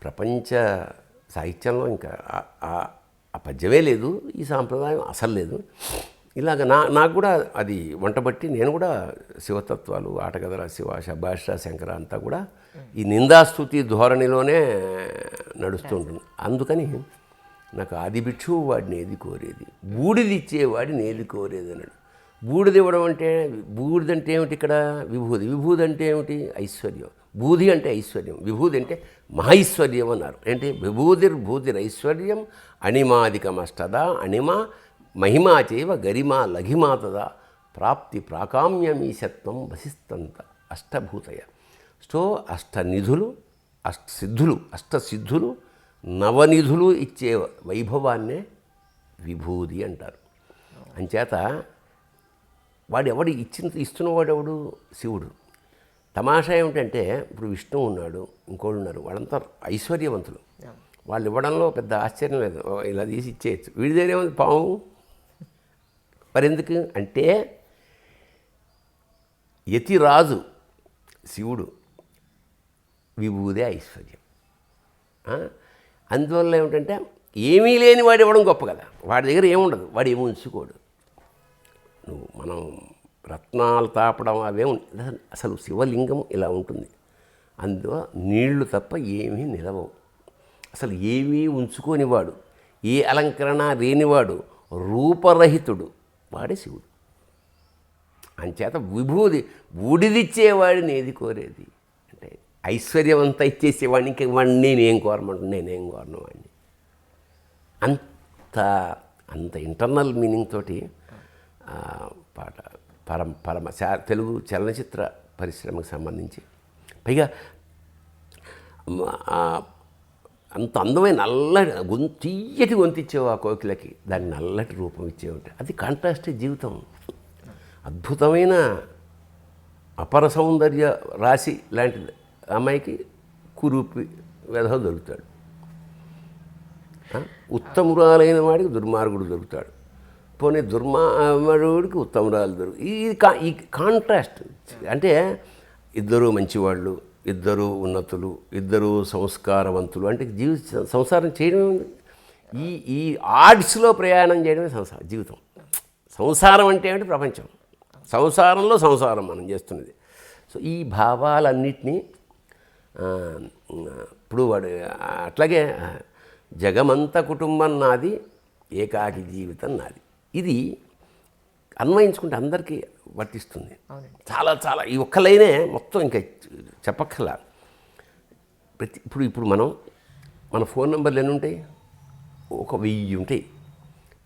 ప్రపంచ సాహిత్యంలో ఇంకా ఆ పద్యమే లేదు, ఈ సాంప్రదాయం అసలు లేదు. ఇలాగ నాకు కూడా అది వంటబట్టి నేను కూడా శివతత్వాలు, ఆటగదర శివ, శభాష, శంకర అంతా కూడా ఈ నిందాస్తుతి ధోరణిలోనే నడుస్తూ ఉంటుంది. అందుకని నాకు ఆది భిక్షువు వాడిని ఏది కోరేది, బూడిదిచ్చేవాడిని ఏది కోరేది అన్నాడు. బూడిది ఇవ్వడం అంటే, బూడిది అంటే ఏమిటి ఇక్కడ? విభూది. విభూది అంటే ఏమిటి? ఐశ్వర్యం. బూది అంటే ఐశ్వర్యం, విభూది అంటే మహైశ్వర్యం అన్నారు. ఏంటి? విభూతిర్భూతిరైశ్వర్యం అణిమాదికమష్టదా అణిమ మహిమాచైవ గరిమా లఘిమాతదా ప్రాప్తి ప్రాకామ్యమీశత్వం వసిస్తంత అష్టభూతయ. సో అష్టనిధులు, అష్టసిద్ధులు నవనిధులు ఇచ్చే వైభవాన్నే విభూది అంటారు. అంచేత వాడెవడు ఇస్తున్నవాడెవడు? శివుడు. తమాషా ఏమిటంటే ఇప్పుడు విష్ణువు ఉన్నాడు, ఇంకోళ్ళు ఉన్నారు, వాళ్ళంతా ఐశ్వర్యవంతులు. వాళ్ళు ఇవ్వడంలో పెద్ద ఆశ్చర్యం లేదు, ఇలా తీసి ఇచ్చేయచ్చు. వీడి దగ్గర ఏముంది? పాము. మరి ఎందుకు అంటే యతిరాజు శివుడు, విభూదే ఐశ్వర్యం. అందువల్ల ఏమిటంటే ఏమీ లేని వాడు ఇవ్వడం గొప్ప కదా. వాడి దగ్గర ఏముండదు, వాడు ఏమి ఉంచుకోడు. మనం రత్నాలు తాపడం అవే అసలు శివలింగం ఇలా ఉంటుంది. అందులో నీళ్లు తప్ప ఏమీ నిలవవు. అసలు ఏమీ ఉంచుకోనివాడు, ఏ అలంకరణ లేనివాడు, రూపరహితుడు, వాడే శివుడు. అంచేత విభూది బూడిదిచ్చేవాడిని ఏది కోరేది అంటే ఐశ్వర్యం అంతా ఇచ్చేసేవాడిని. ఇంక వాడిని నేనేం కోరమంటు, నేనేం కోరను వాడిని. అంత ఇంటర్నల్ మీనింగ్ తోటి పాట పరమ తెలుగు చలనచిత్ర పరిశ్రమకు సంబంధించి. పైగా అంత అందమైన నల్లటి తీయటి గొంతిచ్చేవు ఆ కోకిలకి, దాన్ని నల్లటి రూపం ఇచ్చేవంటే అది కాంట్రాస్టే జీవితం. అద్భుతమైన అపర సౌందర్య రాశి లాంటి అమ్మాయికి కురూపి వెధవ దొరుకుతాడు. ఉత్తమురాలైన వాడికి దుర్మార్గుడు దొరుకుతాడు. పోనీ దుర్మార్గుడికి ఉత్తమురాలు దొరుకుతాడు. ఈ కాంట్రాస్ట్ అంటే ఇద్దరు మంచివాళ్ళు, ఇద్దరు ఉన్నతులు, ఇద్దరు సంస్కారవంతులు అంటే సంసారం చేయడమే ఉంది. ఈ ఆర్ట్స్లో ప్రయాణం చేయడమే జీవితం. సంసారం అంటే ఏమిటి? ప్రపంచం. సంసారంలో సంసారం మనం చేస్తున్నది. సో ఈ భావాలన్నిటినీ ఇప్పుడు వాడు అట్లాగే జగమంత కుటుంబం నాది, ఏకాకి జీవితం నాది, ఇది అన్వయించుకుంటే అందరికీ వర్తిస్తుంది. చాలా చాలా ఈ ఒక్క లైనే మొత్తం ఇంకా చెప్పక్కర్లా. ఇప్పుడు మన ఫోన్ నెంబర్లు ఎన్ని ఉంటాయి? 1000 ఉంటాయి.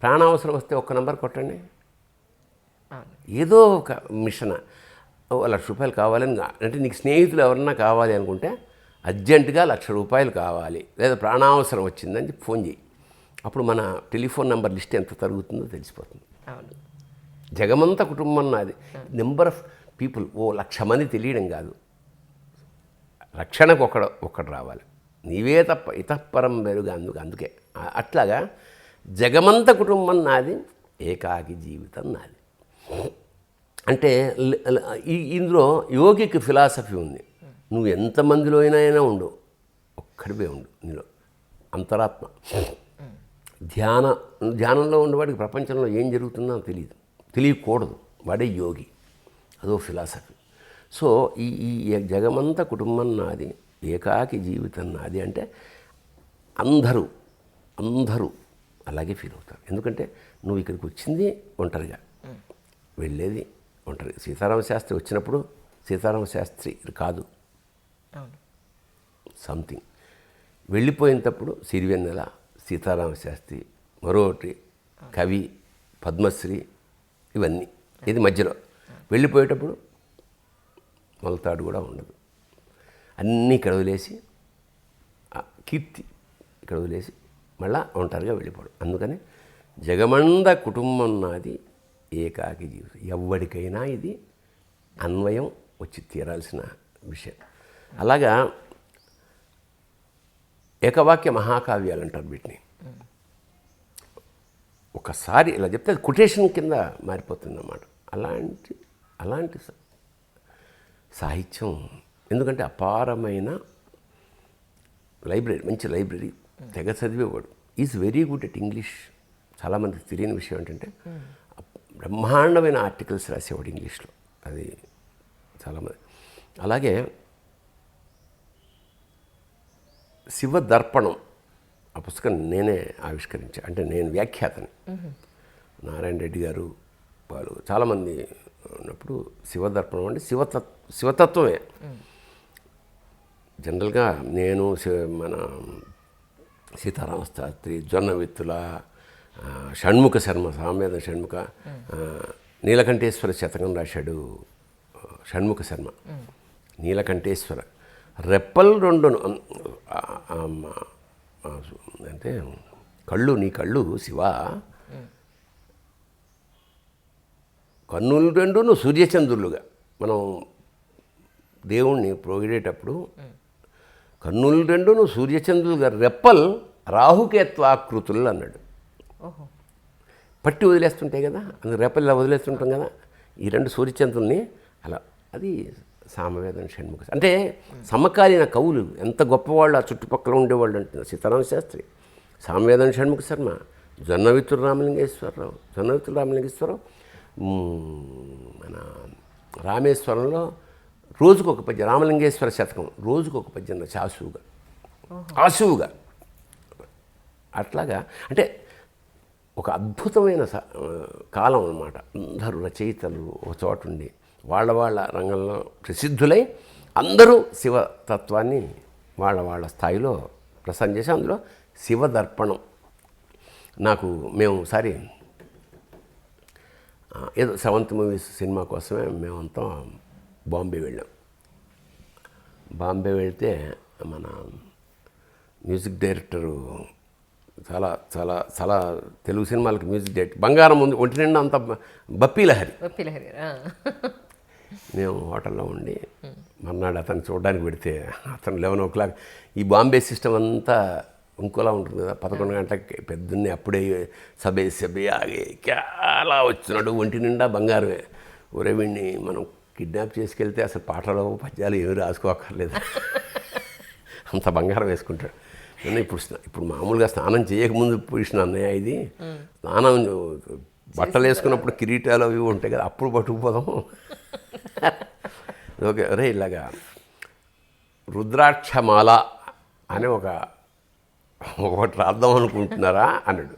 ప్రాణావసరం వస్తే ఒక్క నెంబర్ కొట్టండి, ఏదో ఒక మిషన్ ₹1,00,000 కావాలని, అంటే నీకు స్నేహితులు ఎవరన్నా కావాలి అనుకుంటే అర్జెంటుగా ₹1,00,000 కావాలి, లేదా ప్రాణావసరం వచ్చిందని చెప్పి ఫోన్ చేయి. అప్పుడు మన టెలిఫోన్ నెంబర్ లిస్ట్ ఎంత తరుగుతుందో తెలిసిపోతుంది. జగమంత కుటుంబం నాది. నెంబర్ ఆఫ్ పీపుల్ 1,00,000 మంది తెలియడం కాదు, రక్షణకు ఒక్కడు రావాలి, నీవే తప్ప ఇతఃపరం వెరుగా. అందుకే అట్లాగా జగమంత కుటుంబం నాది, ఏకాకి జీవితం నాది. అంటే ఇందులో యోగికి ఫిలాసఫీ ఉంది. నువ్వు ఎంతమందిలో అయినా ఉండు, ఒక్కడివే ఉండు, నీలో అంతరాత్మ. ధ్యానంలో ఉండేవాడికి ప్రపంచంలో ఏం జరుగుతుందో తెలియకూడదు, వాడే యోగి. అదో ఫిలాసఫీ. సో ఈ జగమంత కుటుంబం నాది, ఏకాకి జీవితం నాది అంటే అందరూ అలాగే ఫీల్ అవుతారు. ఎందుకంటే నువ్వు ఇక్కడికి వచ్చింది ఒంటరిగా, వెళ్ళేది ఉంటారు. సీతారామ శాస్త్రి వచ్చినప్పుడు సీతారామ శాస్త్రి కాదు, అవును. సంథింగ్. వెళ్ళిపోయినప్పుడు సిరివెన్నెల, సీతారామ శాస్త్రి, మరొకటి కవి, పద్మశ్రీ, ఇవన్నీ. ఇది మధ్యలో. వెళ్ళిపోయేటప్పుడు మొలతాడు కూడా ఉండదు. అన్నీ ఇక్కడ వదిలేసి, కీర్తి ఇక్కడ వదిలేసి మళ్ళా ఒంటరిగా వెళ్ళిపోవడం. అందుకని జగమంద కుటుంబం నాది ఏకాకి జీవితం. ఎవరికైనా ఇది అన్వయం వచ్చి తీరాల్సిన విషయం. అలాగా ఏకవాక్య మహాకావ్యాలు అంటారు వీటిని. ఒకసారి ఇలా చెప్తే అది కొటేషన్ కింద మారిపోతుందన్నమాట. అలాంటి సాహిత్యం. ఎందుకంటే అపారమైన లైబ్రరీ, మంచి లైబ్రరీ, తెగ చదివేవాడు. Is very good at English. చాలామందికి తెలియని విషయం ఏంటంటే బ్రహ్మాండమైన ఆర్టికల్స్ రాసేవాడు ఇంగ్లీష్లో. అది చాలామంది. అలాగే శివదర్పణం ఆ పుస్తకం నేనే ఆవిష్కరించాను, అంటే నేను వ్యాఖ్యాతని. నారాయణ రెడ్డి గారు వాళ్ళు చాలామంది ఉన్నప్పుడు శివదర్పణం అంటే శివతత్వమే. జనరల్గా నేను మన సీతారామ శాస్త్రి, జొన్న విత్తుల, షణ్ముఖ శర్మ, సామవేద షణ్ముఖ, నీలకంఠేశ్వర శతకం రాశాడు షణ్ముఖ శర్మ. నీలకంఠేశ్వర రెప్పలు రెండును అంటే కళ్ళు, నీ కళ్ళు శివ, కన్నులు రెండును సూర్యచంద్రులుగా. మనం దేవుణ్ణి ప్రోగిడేటప్పుడు కన్నులు రెండును సూర్యచంద్రులుగా, రెప్పల్ రాహుకేత్వాకృతులు అన్నాడు. పట్టి వదిలేస్తుంటాయి కదా, అందుకు రెప్పలు ఇలా వదిలేస్తుంటాం కదా, ఈ రెండు సూర్యచంద్రుల్ని అలా. అది సామవేదం, షణ్ముఖ. అంటే సమకాలీన కవులు ఎంత గొప్పవాళ్ళు ఆ చుట్టుపక్కల ఉండేవాళ్ళు అంటున్నారు. సీతారామ శాస్త్రి, సామవేదం, షణ్ముఖ శర్మ, జొన్నవిత్తుల రామలింగేశ్వరరావు, మన రామేశ్వరంలో రోజుకొక పద్యం, రామలింగేశ్వర శతకం రోజుకొక పద్యం ఆశువుగా. అట్లాగా అంటే ఒక అద్భుతమైన కాలం అన్నమాట. అందరూ రచయితలు ఒక చోట ఉండి వాళ్ళ రంగంలో ప్రసిద్ధులై అందరూ శివతత్వాన్ని వాళ్ళ స్థాయిలో ప్రసారం చేసి, అందులో శివదర్పణం. మేము ఒకసారి ఏదో 7th మూవీస్ సినిమా కోసమే మేమంతా బాంబే వెళ్ళాం. బాంబే వెళ్తే మన మ్యూజిక్ డైరెక్టరు చాలా తెలుగు సినిమాలకి మ్యూజిక్ డైరెక్టర్ బంగారం ఉంది, ఒంటి నిండా అంత బప్పీ లహరి. మేము హోటల్లో ఉండి మర్నాడు అతను చూడడానికి పెడితే అతను 11 o'clock ఈ బాంబే సిస్టమ్ అంతా ఇంకోలా ఉంటుంది కదా, 11 గంటలకి పెద్దన్నే అప్పుడే సభే ఆగే అలా వచ్చినాడు, ఒంటి నిండా బంగారమే. ఒరే వీడిని మనం కిడ్నాప్ చేసుకెళ్తే అసలు పాటలు పద్యాలు ఏమి రాసుకోక్కర్లేదు, అంత బంగారం వేసుకుంటాడు. నేను ఇప్పుడు మామూలుగా స్నానం చేయకముందు పూసిన అన్నయ్య ఇది, స్నానం బట్టలు వేసుకున్నప్పుడు కిరీటాలు అవి ఉంటాయి కదా, అప్పుడు పట్టుకుపోదాం. ఓకే, అరే ఇలాగా రుద్రాక్షమాల అని ఒకటి రాద్దాం అనుకుంటున్నారా అన్నాడు.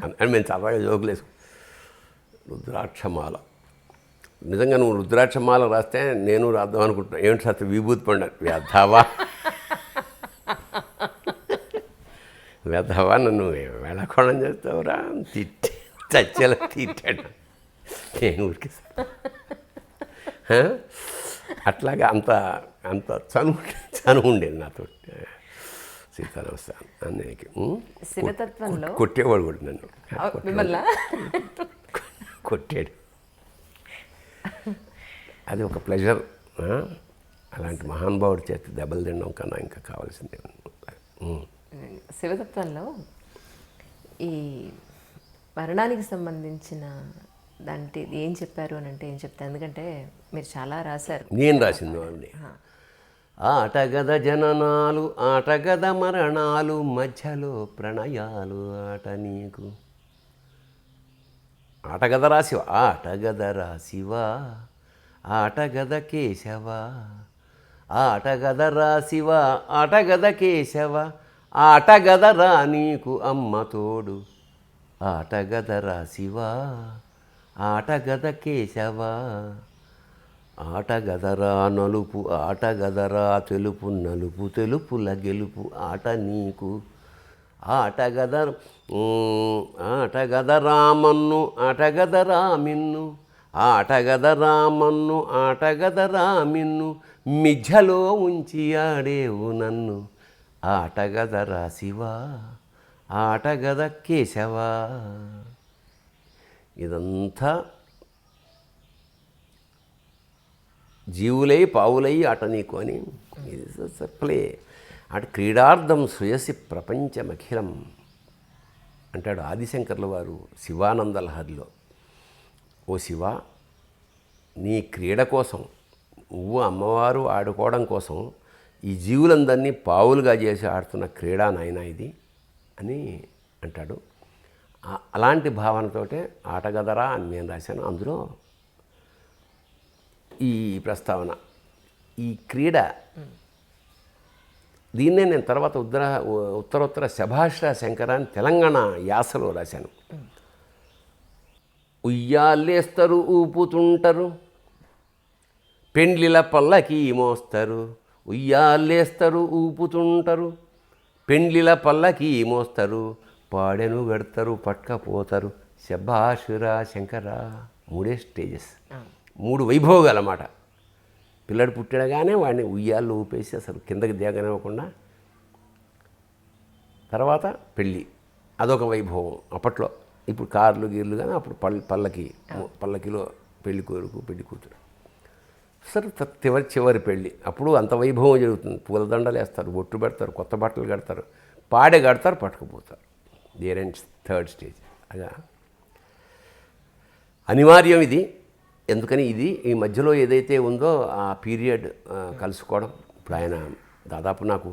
అని మేము సరదాగా జోకులు వేసుకు, రుద్రాక్షమాల నిజంగా నువ్వు రుద్రాక్షమాల రాస్తే నేను రాద్దాం అనుకుంటున్నా. ఏమిటి సార్ విభూతి పండారు వెధవా నన్ను వేళకోళం చేస్తావురా, చచ్చేలా తిట్టాడు. నేను ఊరికి అట్లాగా అంత చనువు ఉండేది నాతో సీతారామ అన్నయ్యకి. శివతత్వంలో కొట్టేవాడు కూడా నన్ను, కొట్టాడు. అది ఒక ప్లెజర్. అలాంటి మహానుభావుడి చేత దెబ్బలు తినడం కన్నా ఇంకా కావాల్సిందే. శివతత్వంలో ఈ మరణానికి సంబంధించిన దాంట్లో ఏం చెప్పారు అని అంటే ఏం చెప్తారు? ఎందుకంటే మీరు చాలా రాశారు. నేను రాసింది వాళ్ళని. ఆటగద జననాలు, ఆటగద మరణాలు, మధ్యలో ప్రణయాలు, ఆట నీకు. ఆటగద రాసివా, ఆటగద రాసివా, ఆటగద కేశవ, ఆటగద రాసివా, ఆటగద కేశవ, ఆటగదరా నీకు అమ్మ తోడు, ఆటగదరా శివా, ఆటగద కేశవా ఆటగదరా నలుపు ఆటగదరా తెలుపు నలుపు తెలుపుల గెలుపు ఆట నీకు ఆటగద ఆటగద రామన్ను ఆటగద రామిన్ను ఆటగద రామన్ను ఆటగద రామిన్ను మిథ్యలో ఉంచి ఆడేవు నన్ను ఆటగదరా శివా ఆటగద కేశవా. ఇదంతా జీవులై పావులై ఆట నీకు అని ఇది ప్లే. అటు క్రీడార్థం శ్రేయసి ప్రపంచమఖిలం అంటాడు ఆదిశంకర్ల వారు శివానంద లహరిలో. ఓ శివ, నీ క్రీడ కోసం నువ్వు అమ్మవారు ఆడుకోవడం కోసం ఈ జీవులందరినీ పావులుగా చేసి ఆడుతున్న క్రీడా నాయన ఇది అని అంటాడు. అలాంటి భావనతోటే ఆటగదరా అని నేను రాశాను. అందులో ఈ ప్రస్తావన, ఈ క్రీడ, దీన్నే నేను తర్వాత ఉత్తరోత్తర శభాష శంకర అని తెలంగాణ యాసలో రాశాను. ఉయ్యాలేస్తారు ఊపుతుంటారు పెండ్లిల పల్లకి మోస్తారు ఉయ్యాలేస్తారు ఊపుతుంటారు పెండ్లిల పల్లకి మోస్తారు పాడెను పెడతారు పట్టుకపోతారు శభాషురా శంకర. 3 స్టేజెస్, 3 వైభోగాలు అన్నమాట. పిల్లడు పుట్టడగానే వాడిని ఉయ్యాల్లో ఊపేసి అసలు కిందకి దిగనివ్వకుండా, తర్వాత పెళ్ళి, అదొక వైభవం అప్పట్లో. ఇప్పుడు కార్లు గీర్లు కానీ అప్పుడు పల్లకిలో పెళ్లి కొడుకు పెళ్లి కూతురు. సరే చివరి పెళ్ళి, అప్పుడు అంత వైభవం జరుగుతుంది. పూలదండలు వేస్తారు, బొట్టు పెడతారు, కొత్త బట్టలు కడతారు, పాడే కడతారు, పట్టుకుపోతారు. There and 3rd stage. అలా అనివార్యం ఇది. ఎందుకని ఇది ఈ మధ్యలో ఏదైతే ఉందో ఆ పీరియడ్ కలుసుకోవడం. ఇప్పుడు ఆయన దాదాపు నాకు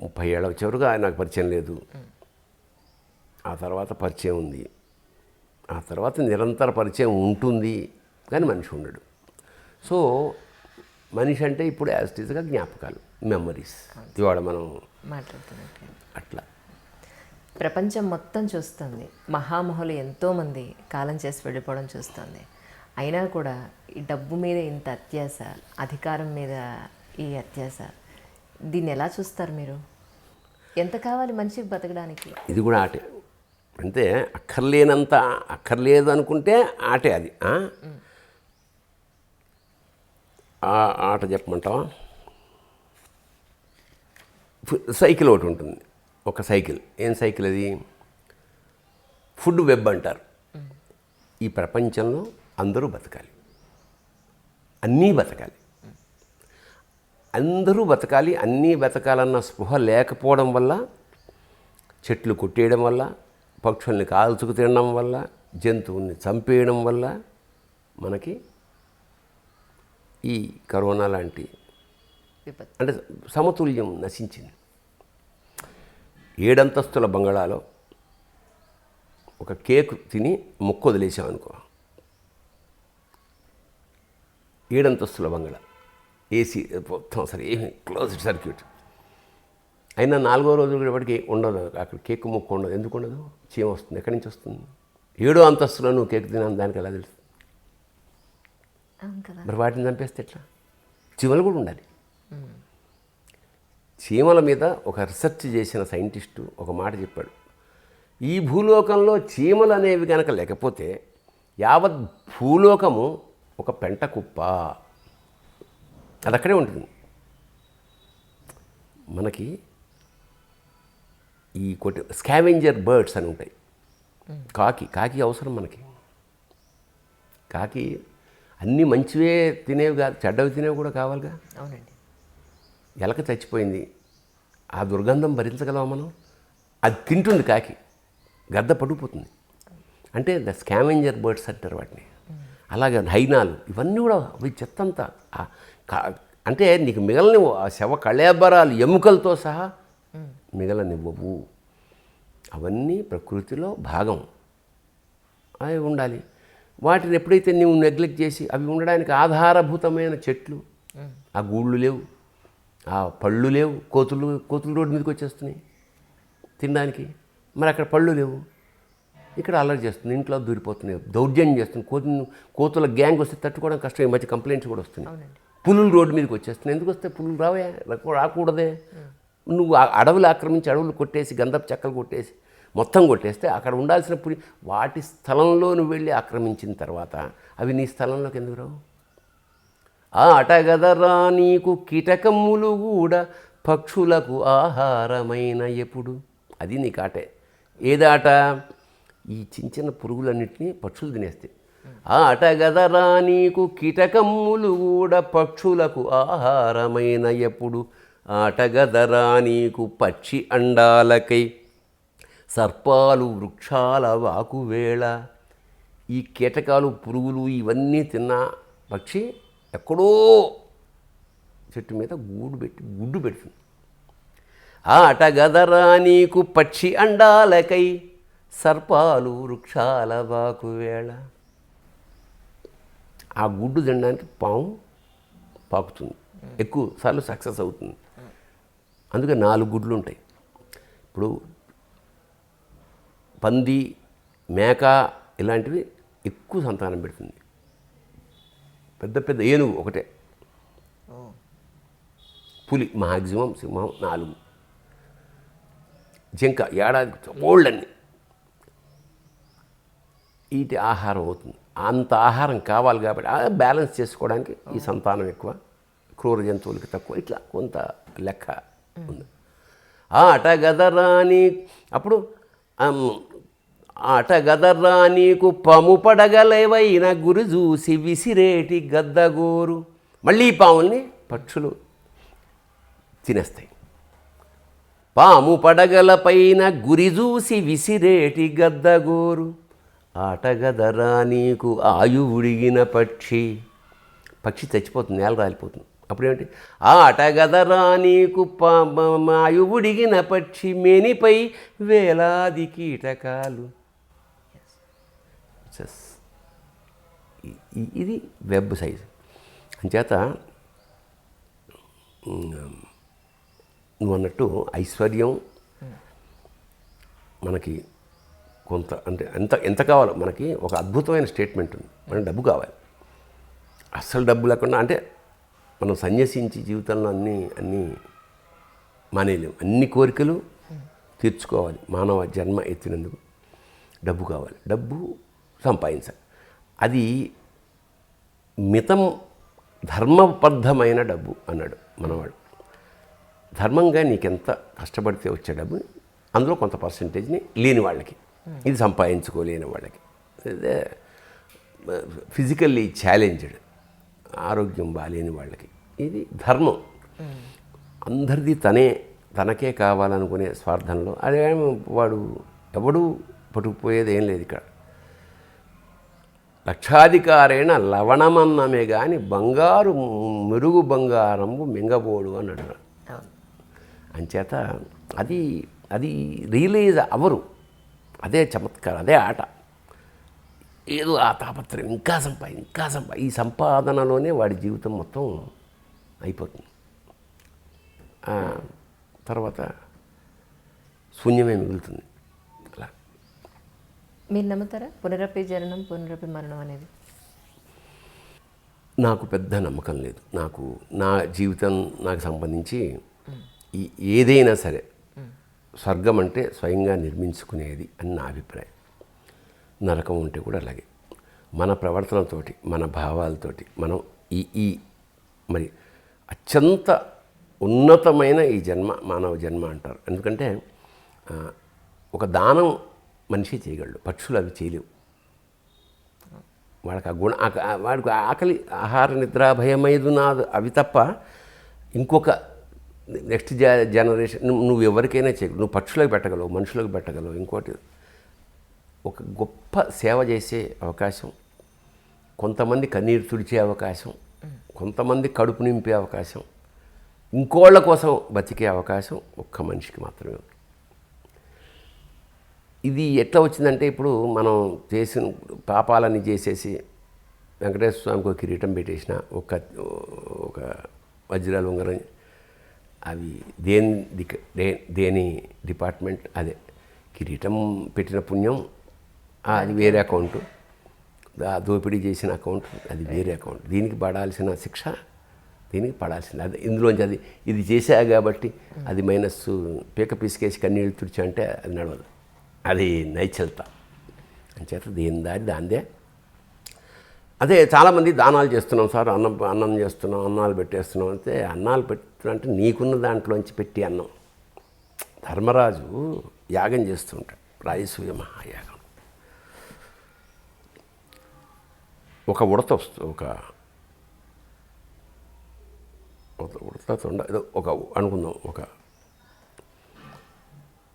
30 ఏళ్ళ చివరిగా ఆయన నాకు పరిచయం లేదు. ఆ తర్వాత పరిచయం ఉంది, ఆ తర్వాత నిరంతర పరిచయం ఉంటుంది, కానీ మనిషి ఉండడు. సో మనిషి అంటే ఇప్పుడు యాజ్ ఇట్ ఈజ్గా జ్ఞాపకాలు, మెమరీస్. ఇవాళ మనం మాట్లాడుతున్నట్టు అట్లా ప్రపంచం మొత్తం చూస్తుంది. మహామహులు ఎంతోమంది కాలం చేసి వెళ్ళిపోవడం చూస్తుంది. అయినా కూడా ఈ డబ్బు మీద ఇంత అత్యాస, అధికారం మీద ఈ అత్యాస, దీన్ని ఎలా చూస్తారు మీరు? ఎంత కావాలి మనిషికి బతకడానికి? ఇది కూడా ఆటే. అంటే అక్కర్లేనంత అక్కర్లేదు అనుకుంటే ఆటే అది. ఆట చెప్పమంటావా? సైకిల్ ఒకటి ఉంటుంది, ఒక సైకిల్. ఏం సైకిల్ అది? ఫుడ్ వెబ్ అంటారు. ఈ ప్రపంచంలో అందరూ బతకాలి, అన్నీ బతకాలి, అందరూ బతకాలి, అన్నీ బతకాలన్న స్పృహ లేకపోవడం వల్ల, చెట్లు కొట్టేయడం వల్ల, పక్షుల్ని కాల్చుకు తినడం వల్ల, జంతువుల్ని చంపేయడం వల్ల మనకి ఈ కరోనా లాంటి అంటే సమతుల్యం నశించింది. 7 అంతస్తుల బంగళాలో ఒక కేక్ తిని ముక్కు వదిలేసామనుకో, 7 అంతస్తుల బంగళా, ఏసీ మొత్తం అసలు ఏమి క్లోజ్డ్ సర్క్యూట్ అయినా 4వ రోజు ఇప్పటికీ ఉండదు అక్కడ, కేక్ ముక్కు ఉండదు. ఎందుకు ఉండదు? చీమ వస్తుంది. ఎక్కడి నుంచి వస్తుంది? 7వ అంతస్తులో నువ్వు కేక్ తినాలని దానికి ఎలా తెలుస్తుంది? మరి వాటిని చంపేస్తే ఎట్లా? చీమలు కూడా ఉండాలి. చీమల మీద ఒక రీసెర్చ్ చేసిన సైంటిస్టు ఒక మాట చెప్పాడు. ఈ భూలోకంలో చీమలు అనేవి కనుక లేకపోతే యావత్ భూలోకము ఒక పెంట కుప్ప. అది అక్కడే ఉంటుంది. మనకి ఈ స్కావెంజర్ బర్డ్స్ అని ఉంటాయి. కాకి అవసరం మనకి. కాకి అన్నీ మంచివే తినేవి కాదు, చెడ్డవి తినేవి కూడా కావాలిగా. అవునండి. ఎలక చచ్చిపోయింది, ఆ దుర్గంధం భరించగలవా మనం? అది తింటుంది కాకి, గద్ద పడిపోతుంది. అంటే ద స్కావెంజర్ బర్డ్స్ అంటారు వాటిని. అలాగే హైనాలు, ఇవన్నీ కూడా అవి చెత్తంతా. అంటే నీకు మిగలనివ్వు, ఆ శవ కళేబరాలు ఎముకలతో సహా మిగలనివ్వవు. అవన్నీ ప్రకృతిలో భాగం, అవి ఉండాలి. వాటిని ఎప్పుడైతే నువ్వు నెగ్లెక్ట్ చేసి, అవి ఉండడానికి ఆధారభూతమైన చెట్లు, ఆ గూళ్ళు లేవు, ఆ పళ్ళు లేవు, కోతులు రోడ్డు మీదకి వచ్చేస్తున్నాయి తినడానికి. మరి అక్కడ పళ్ళు లేవు, ఇక్కడ అల్లరి చేస్తుంది, ఇంట్లో దూరిపోతున్నాయి, దౌర్జన్యం చేస్తుంది, కోతుల గ్యాంగ్ వస్తే తట్టుకోవడం కష్టం. ఈ మధ్య కంప్లైంట్స్ కూడా వస్తున్నాయి. అవునండి. పులులు రోడ్డు మీదకి వచ్చేస్తున్నాయి. ఎందుకు వస్తే పులులు రావే, రాకూడదే. నువ్వు అడవులు ఆక్రమించి అడవులు కొట్టేసి గంధపు చెక్కలు కొట్టేసి మొత్తం కొట్టేస్తే అక్కడ ఉండాల్సిన పులి వాటి స్థలంలో నువ్వు వెళ్ళి ఆక్రమించిన తర్వాత అవి నీ స్థలంలోకి ఎందుకు రావు? ఆటగదరా నీకు కీటకములు కూడా పక్షులకు ఆహారమైన ఎప్పుడు. అది నీకు ఆటే. ఏదాట? ఈ చిన్న చిన్న పురుగులన్నింటినీ పక్షులు తినేస్తాయి. ఆటగదరా నీకు కీటకములు కూడా పక్షులకు ఆహారమైన ఎప్పుడు. ఆటగదరా నీకు పక్షి అండాలకై సర్పాలు వృక్షాల వాకువేళ. ఈ కీటకాలు పురుగులు ఇవన్నీ తిన్న పక్షి ఎక్కడో చెట్టు మీద గుడ్డు పెడుతుంది. ఆటగదరా నీకు పక్షి అండాలకై సర్పాలు వృక్షాల వాకువేళ. ఆ గుడ్డు తినడానికి పాము పాకుతుంది, ఎక్కువ సార్లు సక్సెస్ అవుతుంది. అందుకే 4 గుడ్లు ఉంటాయి. ఇప్పుడు పంది, మేక ఇలాంటివి ఎక్కువ సంతానం పెడుతుంది. పెద్ద పెద్ద ఏనుగు ఒకటే, పులి మ్యాక్సిమం సింహం 4, జింక ఏడాదికి ఓళ్ళన్నీ. వీటి ఆహారం అవుతుంది. అంత ఆహారం కావాలి కాబట్టి బ్యాలెన్స్ చేసుకోవడానికి ఈ సంతానం ఎక్కువ, క్రూర జంతువులకి తక్కువ, ఇట్లా కొంత లెక్క ఉంది. ఆటగదరాని అప్పుడు ఆటగదర్రా నీకు పాము పడగలేవైన గురి చూసి విసిరేటి గద్దగోరు. మళ్ళీ పాముల్ని పక్షులు తినేస్తాయి. పాము పడగలపైన గురి చూసి విసిరేటి గద్దగోరు. ఆటగదరా నీకు ఆయువుడిగిన పక్షి చచ్చిపోతుంది, నేల రాలిపోతుంది. అప్పుడేమిటి? ఆటగదరా నీకు ఆయువుడిగిన పక్షి మేనిపై వేలాది కీటకాలు. ఇది వెబ్ సైజ్. అంచేత నువ్వు అన్నట్టు ఐశ్వర్యం మనకి కొంత అంటే ఎంత కావాలో మనకి ఒక అద్భుతమైన స్టేట్మెంట్ ఉంది. మనకి డబ్బు కావాలి. అస్సలు డబ్బు లేకుండా అంటే మనం సన్యసించి జీవితంలో అన్నీ మానేయలేము. అన్ని కోరికలు తీర్చుకోవాలి. మానవ జన్మ ఎత్తినందుకు డబ్బు కావాలి. డబ్బు సంపాదించాలి. అది మితం, ధర్మబద్ధమైన డబ్బు అన్నాడు మనవాడు. ధర్మంగా నీకెంత కష్టపడితే వచ్చే డబ్బు అందులో కొంత పర్సంటేజ్ని లేని వాళ్ళకి, ఇది సంపాదించుకోలేని వాళ్ళకి, అదే ఫిజికల్లీ ఛాలెంజ్డ్, ఆరోగ్యం బాలేని వాళ్ళకి ఇది ధర్మం. అందరిది తనకే కావాలనుకునే స్వార్థంలో అదే వాడు ఎవడు పట్టుకుపోయేది ఏం లేదు. ఇక్కడ లక్షాధికారైన లవణమన్నమే కానీ బంగారు మెరుగు బంగారంబు మింగబోడు అన్నాడు. అంచేత అది రియలైజ్ అవరు. అదే చమత్కారం, అదే ఆట. ఏదో ఆ తాపత్రయం ఇంకా ఈ సంపాదనలోనే వాడి జీవితం మొత్తం అయిపోతుంది. తర్వాత శూన్యమే మిగులుతుంది. అలా మీరు నమ్ముతారా పునరపి జననం పునరపి మరణం అనేది? నాకు పెద్ద నమ్మకం లేదు. నా జీవితం నాకు సంబంధించి ఏదైనా సరే స్వర్గం అంటే స్వయంగా నిర్మించుకునేది అని నా అభిప్రాయం. నరకం ఉంటే కూడా అలాగే. మన ప్రవర్తనతోటి, మన భావాలతోటి మనం ఈ మరి అత్యంత ఉన్నతమైన ఈ జన్మ మానవ జన్మ అంటారు. ఎందుకంటే ఒక దానం మనిషి చేయగలడు, పక్షులు అవి చేయలేవు. వాడికి వాడికి ఆకలి, ఆహార, నిద్ర, భయమైదు నాదు అవి తప్ప ఇంకొక నెక్స్ట్ జనరేషన్ నువ్వు ఎవరికైనా చేయగలవు. నువ్వు పక్షులకు పెట్టగలవు, మనుషులకు పెట్టగలవు. ఇంకోటి ఒక గొప్ప సేవ చేసే అవకాశం, కొంతమంది కన్నీరు తుడిచే అవకాశం, కొంతమంది కడుపు నింపే అవకాశం, ఇంకోళ్ళ కోసం బతికే అవకాశం ఒక్క మనిషికి మాత్రమే ఉంది. ఇది ఎట్లా వచ్చిందంటే ఇప్పుడు మనం చేసిన పాపాలన్నీ చేసేసి వెంకటేశ్వర స్వామికి ఒక కిరీటం పెట్టేసిన ఒక వజ్రాలు ఉంగరం, అవి దేని డిపార్ట్మెంట్ అదే. కిరీటం పెట్టిన పుణ్యం అది వేరే అకౌంటు, దోపిడీ చేసిన అకౌంట్ అది వేరే అకౌంట్. దీనికి పడాల్సిన శిక్ష దీనికి పడాల్సింది. అది ఇందులోంచి అది ఇది చేశా కాబట్టి అది మైనస్ పీక పీసుకేసి కన్నీళ్ళు తుడిచి అంటే అది నడవదు. అది నైచలత అంచేత దేని దారి దాందే. అదే చాలామంది దానాలు చేస్తున్నాం సార్, అన్నం చేస్తున్నాం, అన్నాలు పెట్టేస్తున్నాం అంటే, అన్నాలు పెడుతున్నా అంటే నీకున్న దాంట్లోంచి పెట్టి అన్నం. ధర్మరాజు యాగం చేస్తుంటాడు, రాజసూయ మహాయాగం. ఒక ఉడత వస్తుంది, ఒక ఉడత తొండ ఏదో ఒక అనుకుందాం, ఒక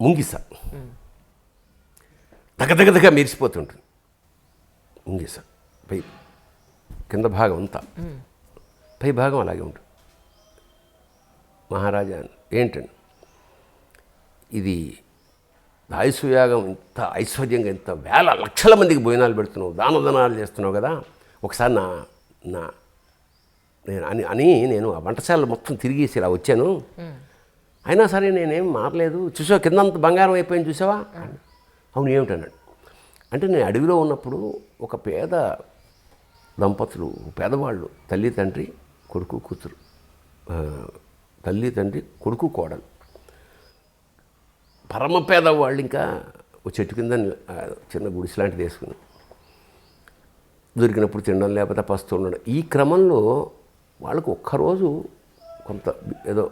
ముంగిస దగదగదగా మెరిసిపోతుంటుంది. ముంగిస పై కింద భాగం అంతా, పై భాగం అలాగే ఉంటుంది. మహారాజా ఏంటండి ఇది రాజసూయాగం, ఇంత ఐశ్వర్యంగా ఇంత వేల లక్షల మందికి భోజనాలు పెడుతున్నావు, దానాలు చేస్తున్నావు కదా, ఒకసారి నేను ఆ వంటశాలలో మొత్తం తిరిగేసి ఇలా వచ్చాను, అయినా సరే నేనేం మారలేదు, చూసావా కిందంత బంగారం అయిపోయింది చూసావా. అవును ఏమిటన్నాడు అంటే, నేను అడవిలో ఉన్నప్పుడు ఒక పేద దంపతులు, పేదవాళ్ళు, తల్లి తండ్రి కొడుకు కూతురు, తల్లి తండ్రి కొడుకు కోడలు, పరమ పేదవాళ్ళు, ఇంకా ఒక చెట్టు కింద చిన్న గుడిసె లాంటిది వేసుకుని దొరికినప్పుడు తినడం, లేకపోతే పస్తూ ఉండడం. ఈ క్రమంలో వాళ్ళకు ఒక్కరోజు కొంత ఏదో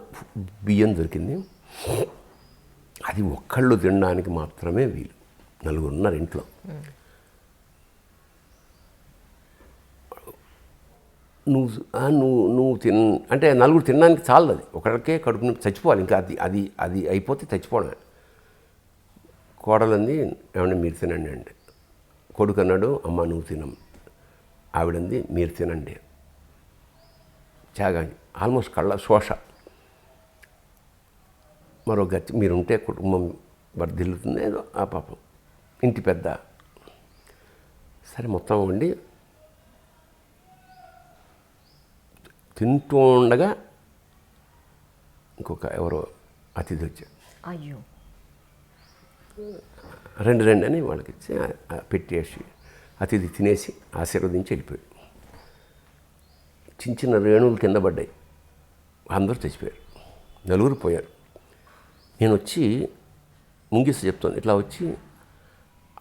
బియ్యం దొరికింది. అది ఒక్కళ్ళు తినడానికి మాత్రమే వీలు, నలుగురు ఉన్నారు ఇంట్లో. నువ్వు అంటే నలుగురు తినడానికి చాలదు, అది ఒకరికే కడుపు నుంచి చచ్చిపోవాలి, ఇంకా అది అయిపోతే చచ్చిపోవడమే. కోడలంది ఏమన్నా మీరు తినండి అంటే, కొడుకు అన్నాడు అమ్మ నువ్వు తినం, ఆవిడంది మీరు తినండి. త్యాగాన్ని ఆల్మోస్ట్ కళ్ళ శోష. మరో గతి మీరుంటే కుటుంబం వర్ధిల్లుతుంది, ఏదో ఆ పాపం ఇంటి పెద్ద. సరే మొత్తం వండి తింటూ ఉండగా ఇంకొక ఎవరో అతిథి వచ్చారు. అయ్యో, రెండు అని వాళ్ళకి ఇచ్చి పెట్టేసి అతిథి తినేసి ఆశీర్వదించి వెళ్ళిపోయాడు. చిన్న చిన్న రేణువులు కింద పడ్డాయి, అందరూ చచ్చిపోయారు, నలుగురు పోయారు. నేను వచ్చి ముంగిసి చెప్తాను, ఇట్లా వచ్చి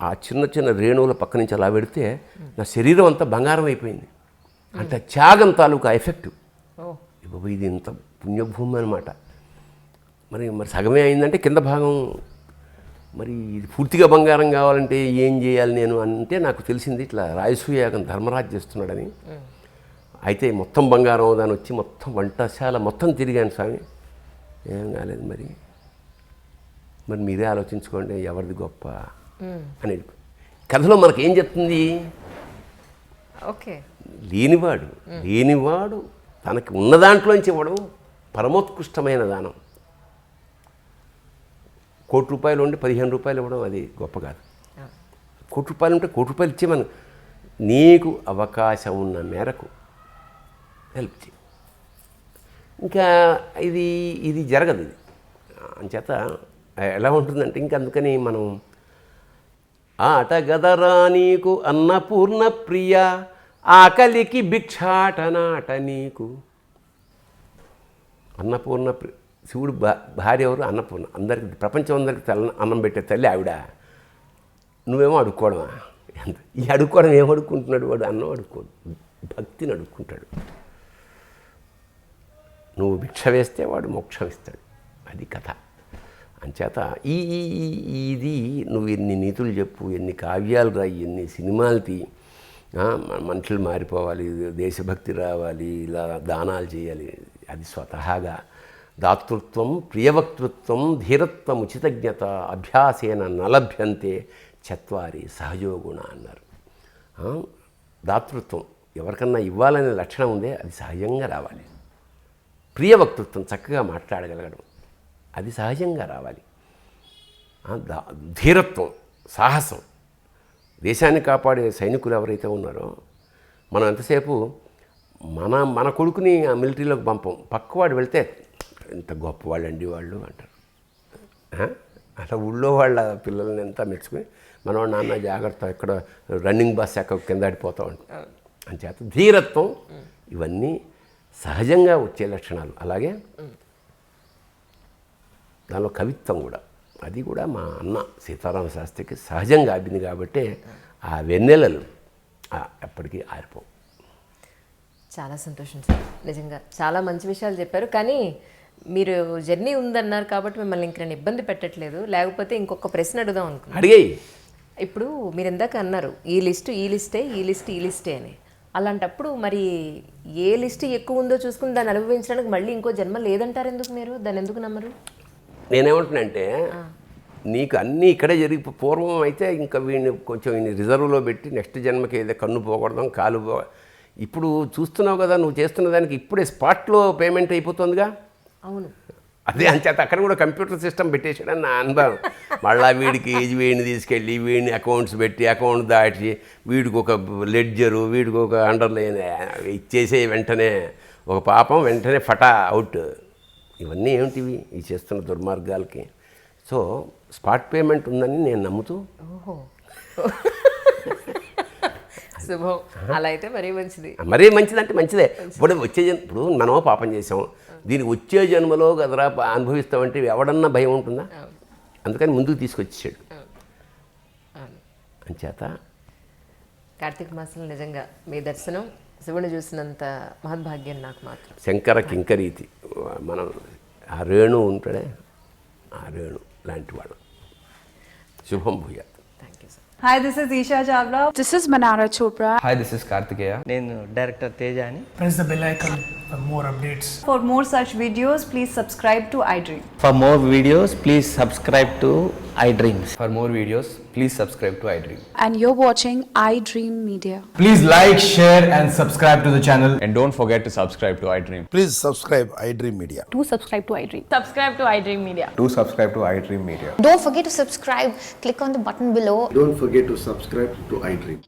ఆ చిన్న చిన్న రేణువుల పక్క నుంచి అలా పెడితే నా శరీరం అంతా బంగారం అయిపోయింది. అంటే త్యాగం తాలూకా ఎఫెక్ట్. బాబు ఇది ఇంత పుణ్యభూమి అనమాట. మరి సగమే అయిందంటే కింద భాగం, మరి ఇది పూర్తిగా బంగారం కావాలంటే ఏం చేయాలి నేను అంటే నాకు తెలిసింది ఇట్లా రాజసూయాగం ధర్మరాజు చేస్తున్నాడని. అయితే మొత్తం బంగారం దాని వచ్చి మొత్తం వంటశాల మొత్తం తిరిగాను స్వామి, ఏం కాలేదు. మరి మీరే ఆలోచించుకోండి ఎవరిది గొప్ప అనేది కథలో మనకి ఏం చెప్తుంది. ఓకే, లేనివాడు తనకి ఉన్న దాంట్లోంచి ఇవ్వడం పరమోత్కృష్టమైన దానం. ₹1,00,00,000 ఉండి ₹15 ఇవ్వడం అది గొప్ప కాదు. ₹1,00,00,000 ఉంటే ₹1,00,00,000 ఇచ్చే మనం నీకు అవకాశం ఉన్న మేరకు హెల్ప్ చేయి. ఇంకా ఇది జరగదు. ఇది అంచేత ఎలా ఉంటుందంటే ఇంక అందుకని మనం ఆట గదరా నీకు అన్నపూర్ణ ప్రియ, ఆకలికి భిక్షాటనాట నీకు. అన్నపూర్ణ శివుడు భార్య ఎవరు? అన్నపూర్ణ. అందరికి ప్రపంచం అందరికి అన్నం పెట్టే తల్లి ఆవిడ. నువ్వేమో అడుక్కోవడమా? ఈ అడుక్కోవడం ఏం అడుక్కుంటున్నాడు వాడు? అన్నం అడుక్కోడు, భక్తిని అడుక్కుంటాడు. నువ్వు భిక్ష వేస్తే వాడు మోక్షం ఇస్తాడు. అది కథ. అంచేత ఇది నువ్వు ఎన్ని నీతులు చెప్పు, ఎన్ని కావ్యాలు రాయి, ఎన్ని సినిమాలు తీ, మనుషులు మారిపోవాలి, దేశభక్తి రావాలి, ఇలా దానాలు చేయాలి, అది స్వతహాగా దాతృత్వం, ప్రియవక్తృత్వం, ధీరత్వం, ఉచితజ్ఞత అభ్యాసేన నలభ్యంతే చత్వారి సహజోగుణ అన్నారు. దాతృత్వం ఎవరికన్నా ఇవ్వాలనే లక్షణం ఉందే అది సహజంగా రావాలి. ప్రియవక్తృత్వం చక్కగా మాట్లాడగలగడం అది సహజంగా రావాలి. ధీరత్వం, సాహసం, దేశాన్ని కాపాడే సైనికులు ఎవరైతే ఉన్నారో మనం ఎంతసేపు మన కొడుకుని ఆ మిలిటరీలోకి పంపం, పక్కవాడు వెళ్తే ఎంత గొప్పవాళ్ళండి వాళ్ళు అంటారు. అట్లా ఊళ్ళో వాళ్ళ పిల్లల్ని ఎంత మెచ్చుకుని మనవాడు నాన్న జాగ్రత్త ఇక్కడ రన్నింగ్ బస్ ఎక్క కింద ఆడిపోతూ ఉంటాం అంచేత ధీరత్వం ఇవన్నీ సహజంగా వచ్చే లక్షణాలు. అలాగే దానిలో కవిత్వం కూడా, అది కూడా మా అన్న సీతారామ శాస్త్రికి సహజంగా అబ్బింది కాబట్టి ఆ వెన్నెలలు ఎప్పటికీ ఆరిపోవు. చాలా సంతోషం సార్, నిజంగా చాలా మంచి విషయాలు చెప్పారు. కానీ మీరు జర్నీ ఉందన్నారు కాబట్టి మిమ్మల్ని ఇంక నేను ఇబ్బంది పెట్టట్లేదు, లేకపోతే ఇంకొక ప్రశ్న అడుగుదాం అనుకున్నాను. అడిగాయి. ఇప్పుడు మీరు ఇందాక అన్నారు ఈ లిస్టు ఈ లిస్టే, ఈ లిస్ట్ ఈ లిస్టే అని. అలాంటప్పుడు మరి ఏ లిస్ట్ ఎక్కువ ఉందో చూసుకుని దాన్ని అనుభవించడానికి మళ్ళీ ఇంకో జన్మ లేదంటారు ఎందుకు? మీరు దాన్ని ఎందుకు నమ్మరు? నేనేమంటున్నానంటే నీకు అన్నీ ఇక్కడే జరిగి పూర్వం అయితే ఇంకా వీడిని కొంచెం ఈయన రిజర్వ్లో పెట్టి నెక్స్ట్ జన్మకి ఏదో కన్ను పోకూడదాం కాలు ఇప్పుడు చూస్తున్నావు కదా నువ్వు చేస్తున్న దానికి ఇప్పుడే స్పాట్లో పేమెంట్ అయిపోతుందిగా. అవును, అదే అంచేత అక్కడ కూడా కంప్యూటర్ సిస్టమ్ పెట్టేసాడని నా అనుభవం. మళ్ళీ వీడికి వీడిని తీసుకెళ్ళి వీడిని అకౌంట్స్ పెట్టి అకౌంట్ దాటి వీడికి ఒక లెడ్జరు వీడికి ఒక అండర్లైన్ ఇచ్చేసే వెంటనే ఒక పాపం వెంటనే ఫటా అవుట్. ఇవన్నీ ఏమిటివి ఈ చేస్తున్న దుర్మార్గాలకి? సో స్పాట్ పేమెంట్ ఉందని నేను నమ్ముతూ ఓహో శుభం. అలా అయితే మరీ మంచిది. మరీ మంచిదంటే మంచిదే. ఇప్పుడు ఇప్పుడు మనమో పాపం చేసాం, దీనికి వచ్చే జన్మలో కదరా అనుభవిస్తామంటే ఎవడన్నా భయం ఉంటుందా? అందుకని ముందుకు తీసుకొచ్చాడు. అంచేత కార్తీక మాసంలో నిజంగా మీ దర్శనం శివుని చూసినంత మహద్భాగ్యం నాకు మాత్రం. శంకర కింకరీతి మనం ఆ రేణు ఉంటాడే, ఆ రేణు లాంటి వాడు. శుభం భూయాత్. Thank you sir. Hi, this is Isha Chavla. This is Manara Chopra. Hi this is Karthikeya. నేను డైరెక్టర్ తేజ అని. Press the bell icon for more updates. For more such videos, please subscribe to iDream. For more videos please subscribe to I dreams. For more videos please subscribe to iDream. And you're watching iDream Media. Please like, share, and subscribe to the channel. And don't forget to subscribe to iDream. Please subscribe iDream Media. Do subscribe to iDream. Subscribe to iDream Media. Do subscribe to iDream Media. Don't forget to subscribe. Click on the button below. Don't forget to subscribe to iDream.